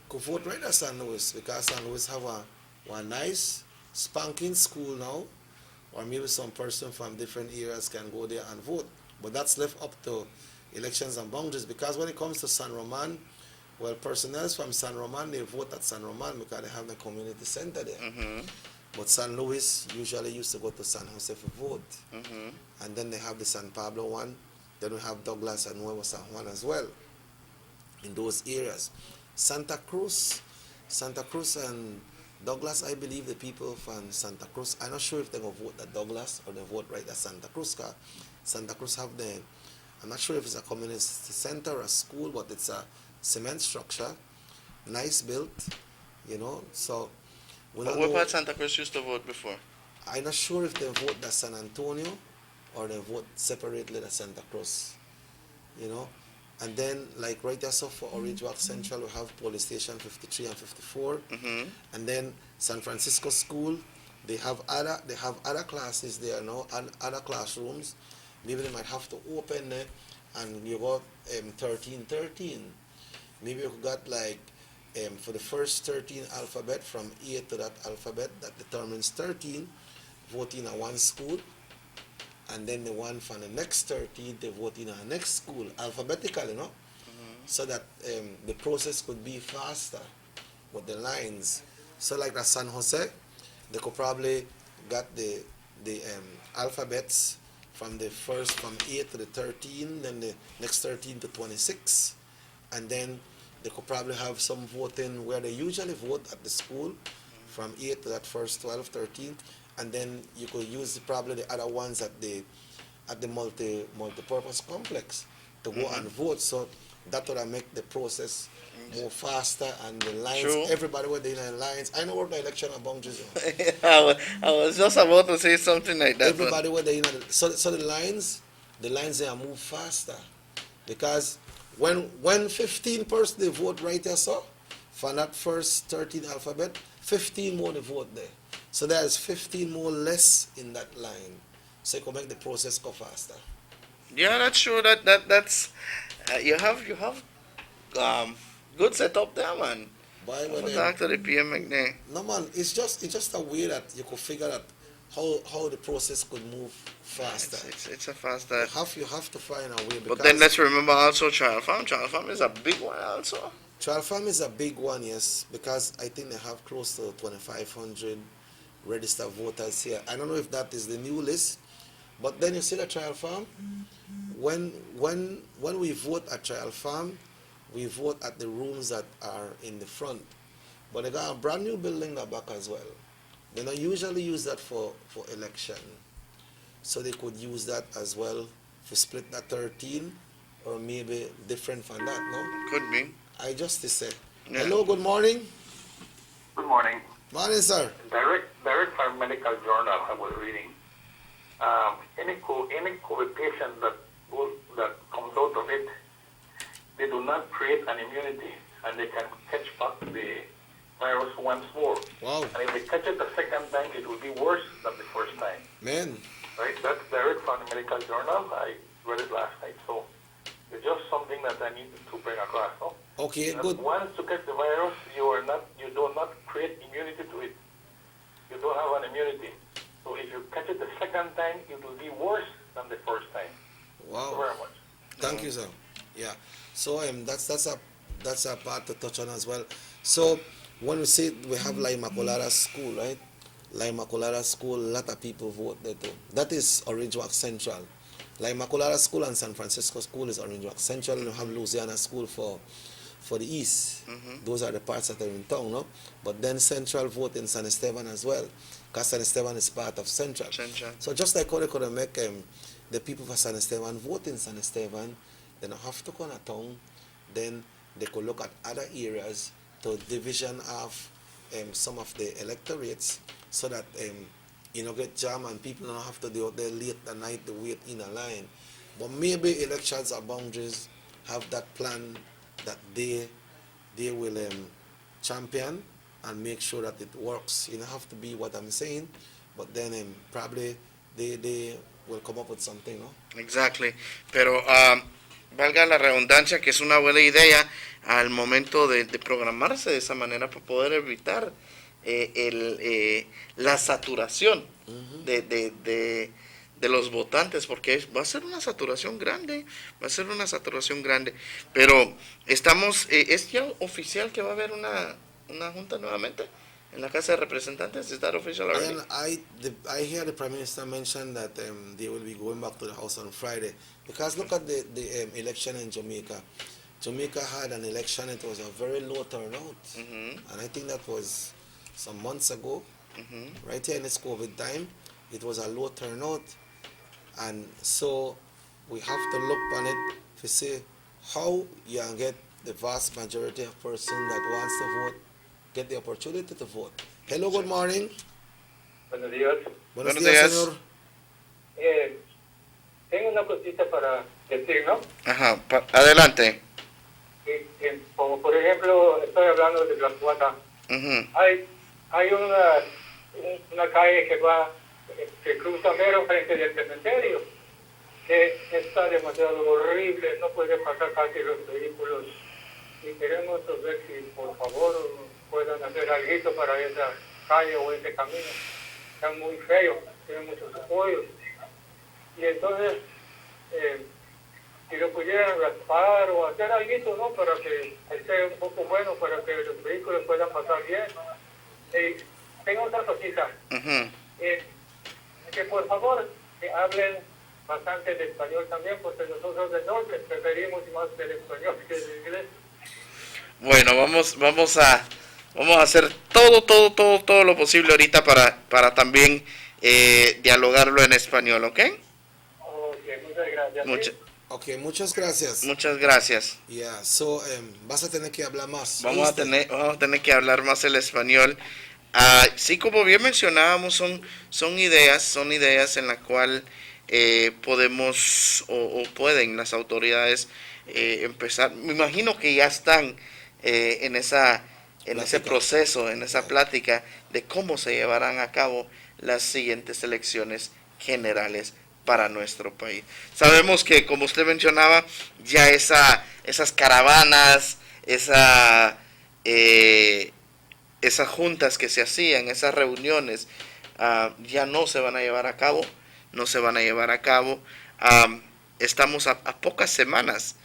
could vote right at San Luis, because San Luis have a nice spanking school now, or maybe some person from different areas can go there and vote. But that's left up to elections and boundaries, because when it comes to San Roman, well, personnel from San Roman, they vote at San Roman because they have the community center there. But San Luis usually used to go to San Jose for vote. And then they have the San Pablo one. Then we have Douglas and Nuevo San Juan as well in those areas. Santa Cruz and Douglas, I believe the people from Santa Cruz, I'm not sure if they're going to vote at Douglas or they vote right at Santa Cruz. Santa Cruz have I'm not sure if it's a community center or a school, but it's a cement structure, nice built, so... But what part Santa Cruz used to vote before? I'm not sure if they vote at San Antonio or they vote separately at Santa Cruz, And then, like right there, so for Orange Walk Central, we have Police Station 53 and 54. And then San Francisco School, they have other classes there, and other classrooms. Maybe they might have to open it, and you got 1313. Maybe you got like for the first 13 alphabet, from A to that alphabet that determines 13, voting at one school, and then the one from the next 13, they vote in our next school, alphabetically, so that the process could be faster with the lines. So like at San Jose, they could probably got the alphabets from from 8 to the 13, then the next 13 to 26, and then they could probably have some voting where they usually vote at the school from 8 to that first 12, 13, and then you could use probably the other ones at the multi-purpose complex to go and vote. So that would make the process more faster, and the lines, True. everybody were in the lines. I know what the election and boundaries I was just about to say something like that. Everybody were there, so the lines they are move faster, because when 15 persons they vote right there, so for that first 13 alphabet, 15 more they vote there. So there's 15 more less in that line. So it can make the process go faster. Yeah, that's true. That's you have good setup there, man. Talk to the PM McNair. No man, it's just a way that you could figure out how the process could move faster. It's a faster. You have to find a way. But then let's remember also Child Farm. Child Farm is a big one also. Child Farm is a big one, yes, because I think they have close to 2,500 registered voters here. I don't know if that is the new list, but then you see the Child Farm. When we vote at Child Farm, we vote at the rooms that are in the front. But they got a brand new building in the back as well. They don't usually use that for election. So they could use that as well to split that 13, or maybe different from that, no? Could be. I just said. Yeah. Hello, good morning. Good morning. Morning, sir. Direct from medical journal I was reading. Any COVID patient that comes out of it, they do not create an immunity, and they can catch back the virus once more. Wow. And if they catch it the second time, it will be worse than the first time. Man. Right? That's direct from the medical journal. I read it last night, so it's just something that I need to bring across. No? Okay, that good. Once you get the virus, you do not create immunity to it. You don't have an immunity. So if you catch it the second time, it will be worse than the first time. Wow. Thank you very much. Thank you, sir. Yeah. So that's a part to touch on as well. So when we say we have La Immaculada School, right? La Immaculada School, a lot of people vote there too. That is Orange Walk Central. La Immaculada School and San Francisco School is Orange Walk Central. You have Louisiana School for the East. Those are the parts that are in town, no? But then Central vote in San Esteban as well, because San Esteban is part of Central. So just like how they could make the people for San Esteban vote in San Esteban, they don't have to come to town. Then they could look at other areas to division of some of the electorates, so that get jam and people don't have to do out there late at night to wait in a line. But maybe elections or boundaries have that plan that they will champion and make sure that it works. It don't have to be what I'm saying, but then probably they will come up with something, ¿no? Exactly. Pero valga la redundancia que es una buena idea al momento de programarse de esa manera para poder evitar la saturación de los votantes, porque va a ser una saturación grande, pero estamos, es ya oficial que va a haber una junta nuevamente en la Casa de Representantes. Is that official already? I hear the Prime Minister mention that they will be going back to the House on Friday, because look at the election in Jamaica. Jamaica had an election, it was a very low turnout, and I think that was some months ago, right here in this COVID time, it was a low turnout, and so we have to look on it to see how you can get the vast majority of person that wants to vote, get the opportunity to vote. Hello, good morning. Buenos días. Buenos días, señor. Tengo una cosita para decir, ¿no? Ajá, adelante. Como por ejemplo, estoy hablando de Blackwater. Hay una calle que cruza mero frente del cementerio, que está demasiado horrible, no puede pasar casi los vehículos. Y queremos ver si por favor puedan hacer algo para esa calle o ese camino. Está muy feo, tiene muchos hoyos. Y entonces, si lo pudieran raspar o hacer algo, ¿no? Para que esté un poco bueno, para que los vehículos puedan pasar bien. Tengo otra cosita. Que por favor que hablen bastante de español también, porque nosotros del norte preferimos más del español que del inglés. Bueno, vamos a hacer todo lo posible ahorita para también dialogarlo en español, ¿ok? Ok, muchas gracias. Muchas gracias. Muchas gracias. Yeah, so vas a tener que hablar más. Vamos a tener que hablar más el español. Sí, como bien mencionábamos, son ideas en la cual podemos o pueden las autoridades empezar. Me imagino que ya están en ese proceso, en esa plática de cómo se llevarán a cabo las siguientes elecciones generales para nuestro país. Sabemos que, como usted mencionaba, ya esas caravanas, esas juntas que se hacían, esas reuniones, ya no se van a llevar a cabo, estamos a pocas semanas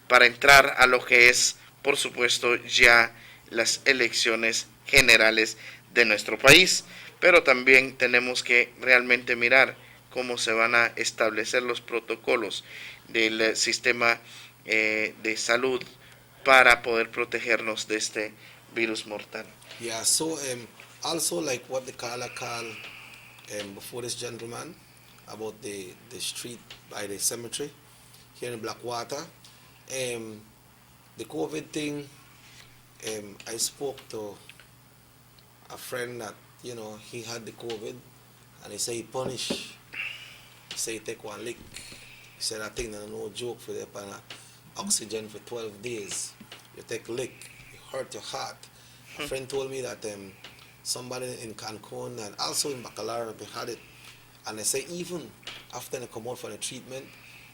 para entrar a lo que es, por supuesto, ya las elecciones generales de nuestro país, pero también tenemos que realmente mirar cómo se van a establecer los protocolos del sistema de salud para poder protegernos de este virus mortal. Yeah, so also like what the caller called before this gentleman about the street by the cemetery here in Blackwater, the COVID thing, I spoke to a friend that, he had the COVID, and he said he punished. He said he take one lick. He said, I think that's no joke for the oxygen for 12 days. You take a lick, it hurt your heart. A friend told me that somebody in Cancun and also in Bacalar, they had it. And they say even after they come out for the treatment,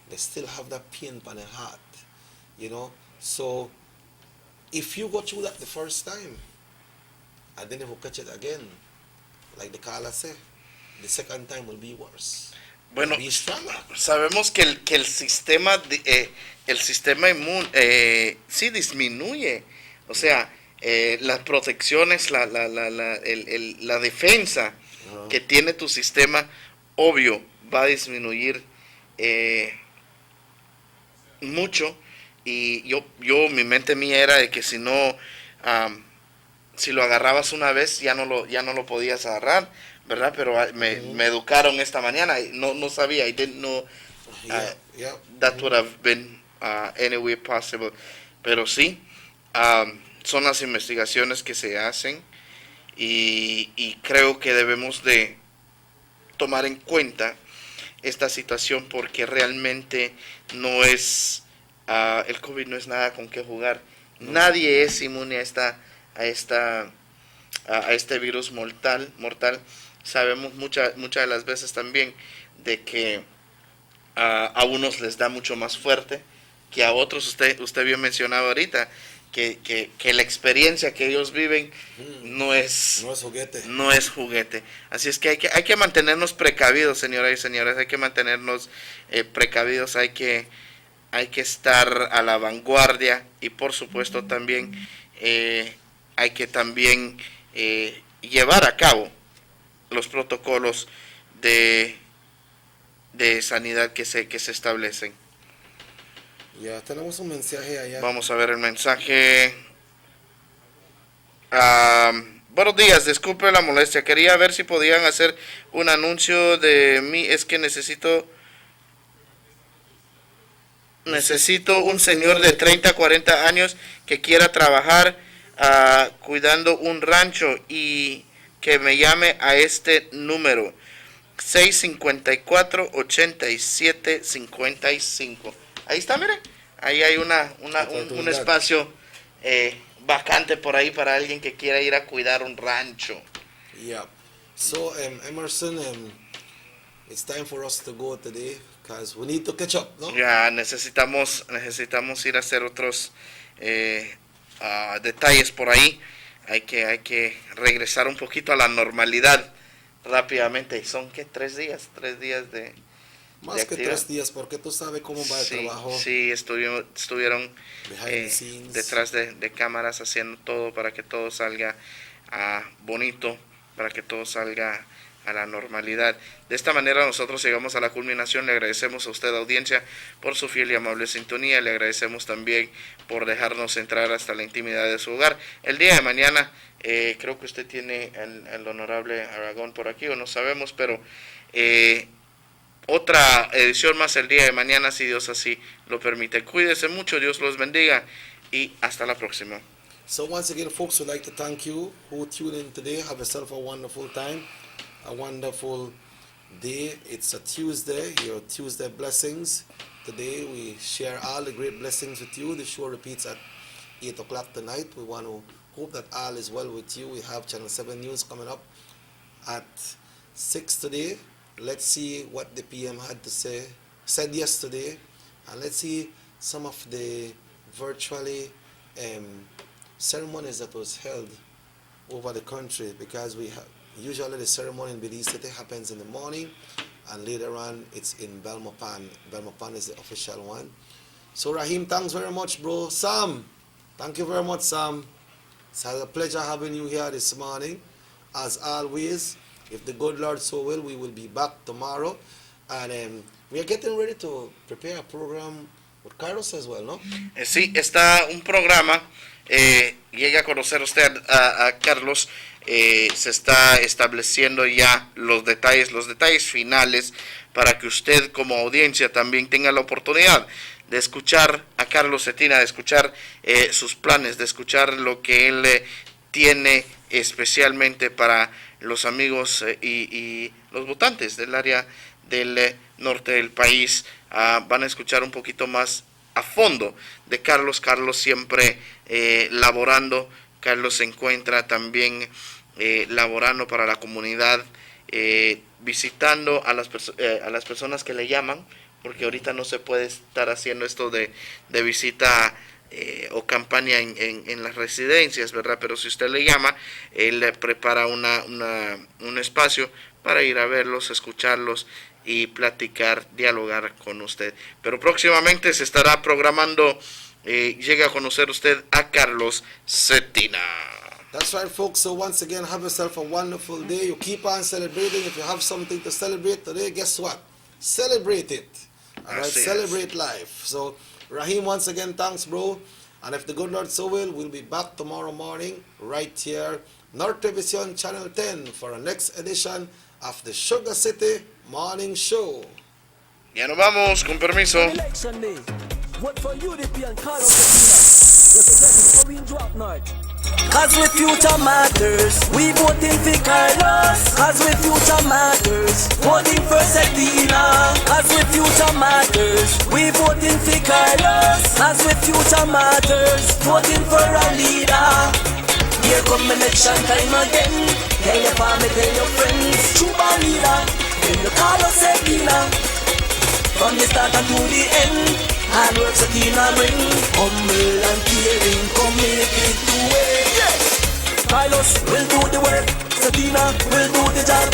they still have that pain on their heart. So if you go through that the first time, and then if you catch it again, like the caller said, the second time will be worse. Bueno, sabemos que el sistema inmune sí disminuye, o sea, las protecciones, la defensa que tiene tu sistema, obvio, va a disminuir mucho. Y mi mente mía era de que si lo agarrabas una vez ya no lo podías agarrar, ¿verdad? Pero me educaron esta mañana, no sabía, I didn't know that would have been any way possible. Pero sí, son las investigaciones que se hacen y creo que debemos de tomar en cuenta esta situación, porque realmente no es, el COVID no es nada con qué jugar. Nadie es inmune a este virus mortal. Sabemos muchas de las veces también de que a unos les da mucho más fuerte que a otros. Usted bien mencionado ahorita que la experiencia que ellos viven no es juguete. Así es que hay que mantenernos precavidos, señoras y señores, hay que mantenernos precavidos, hay que estar a la vanguardia, y por supuesto también hay que también llevar a cabo los protocolos de sanidad que se establecen. Ya tenemos un mensaje allá. Vamos a ver el mensaje. Buenos días, disculpe la molestia. Quería ver si podían hacer un anuncio de mí. Es que necesito un señor de 30, 40 años que quiera trabajar cuidando un rancho, y que me llame a este número 654-8755. Ahí está, miren, ahí hay un espacio vacante por ahí para alguien que quiera ir a cuidar un rancho. Yeah. So, Emerson, it's time for us to go today because we need to catch up, ¿no? Ya necesitamos ir a hacer otros detalles por ahí. Hay que regresar un poquito a la normalidad rápidamente. Son que 3 días de más de que 3 días, porque tú sabes cómo va el trabajo. Sí, estuvieron detrás de cámaras haciendo todo para que todo salga bonito, para que todo salga a la normalidad. De esta manera nosotros llegamos a la culminación. Le agradecemos a usted, audiencia, por su fiel y amable sintonía. Le agradecemos también por dejarnos entrar hasta la intimidad de su hogar. El día de mañana, creo que usted tiene el honorable Aragón por aquí, o no sabemos, pero otra edición más el día de mañana, si Dios así lo permite. Cuídese mucho, Dios los bendiga, y hasta la próxima. So once again, folks, we'd like to thank you who tuned in today. Have yourself a wonderful time, a wonderful day. It's a Tuesday, your Tuesday blessings. Today we share all the great blessings with you. The show repeats at 8 o'clock tonight. We want to hope that all is well with you. We have Channel 7 News coming up at 6 today. Let's see what the PM had to said yesterday, and let's see some of the virtually ceremonies that was held over the country, because we have usually the ceremony in Belize City happens in the morning, and later on it's in Belmopan. Belmopan is the official one. So Rahim, thanks very much, bro. Sam, thank you very much, Sam. It's a pleasure having you here this morning. As always, if the good Lord so will, we will be back tomorrow. And we are getting ready to prepare a program with Carlos as well, ¿no? Sí, está un programa. Llegue a conocer usted a Carlos. Se está estableciendo ya los detalles finales, para que usted como audiencia también tenga la oportunidad de escuchar a Carlos Cetina, de escuchar sus planes, de escuchar lo que él tiene especialmente para los amigos y los votantes del área del norte del país. Van a escuchar un poquito más a fondo de Carlos. Carlos siempre laborando. Carlos se encuentra también laborando para la comunidad, visitando a las personas que le llaman, porque ahorita no se puede estar haciendo esto de visita o campaña en las residencias, ¿verdad? Pero si usted le llama, él le prepara un espacio para ir a verlos, escucharlos y platicar, dialogar con usted. Pero próximamente se estará programando, llegue a conocer usted a Carlos Cetina. That's right, folks. So once again, have yourself a wonderful day. You keep on celebrating. If you have something to celebrate today, guess what? Celebrate it. All right, celebrate life. So Rahim, once again, thanks, bro. And if the good Lord so will, we'll be back tomorrow morning right here, North Television Channel 10, for our next edition of the SugarCity Morning Show. Ya nos vamos, con permiso. Vote for UDP and Carlos Cetina, representing Orange Walk North. Cause with future matters, we voting for Carlos. Cause with future matters, we future matters, we voting for Carlos. As we future matters, voting for a leader. Here come election time again. Tell your family, tell your friends, Cuba leader. Tell your Carlos Medina. From the start to the end, hard work Satina bring. Humble and caring, come make it to way. Yeah. Carlos will do the work, Satina will do the job.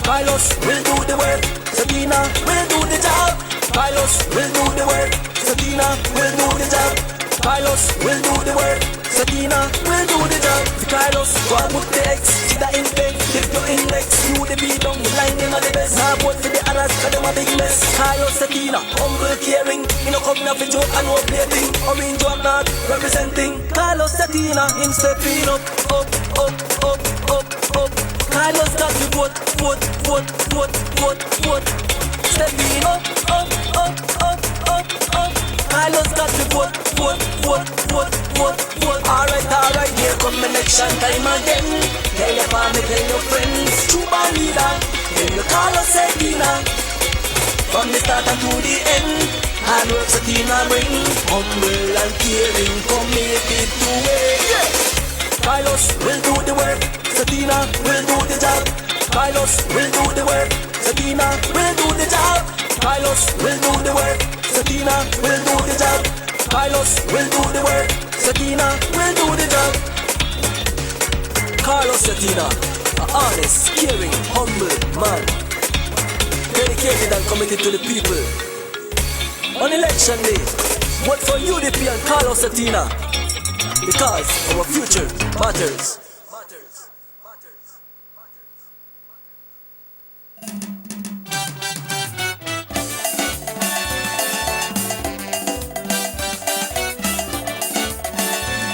Carlos will do the work, Satina will do the job. Carlos will do the work, Satina will do the job. Carlos will do the work, Satina will do the job. Carlos, go and put the X, see the index, lift your index, you the beat down, the line them are the best. Now vote for the others, cause them a big mess. Carlos Satina, humble caring, you know come now for joke and no plating. Orange or not, representing Carlos Satina, him stepping up, up, up, up, up, up. Carlos got to vote, vote, vote, vote, vote, vote. Stepping up, up, up, up, up, up. Carlos got to vote, vote, vote, vote, vote, vote. Alright, here come election time again. Tell your family, tell your friends, Cuba leader. Tell your Carlos Medina. From the start to the end, hard work Satina bring. Humble and caring, come make it to way. Yeah. Carlos will do the work, Satina will do the job. Carlos will do the work, Satina will do the job. Carlos will do the work, Satina will do the job. Carlos will do the work, Satina will do the job. Carlos Satina, an honest, caring, humble man, dedicated and committed to the people. On election day, vote for UDP and Carlos Satina, because our future matters.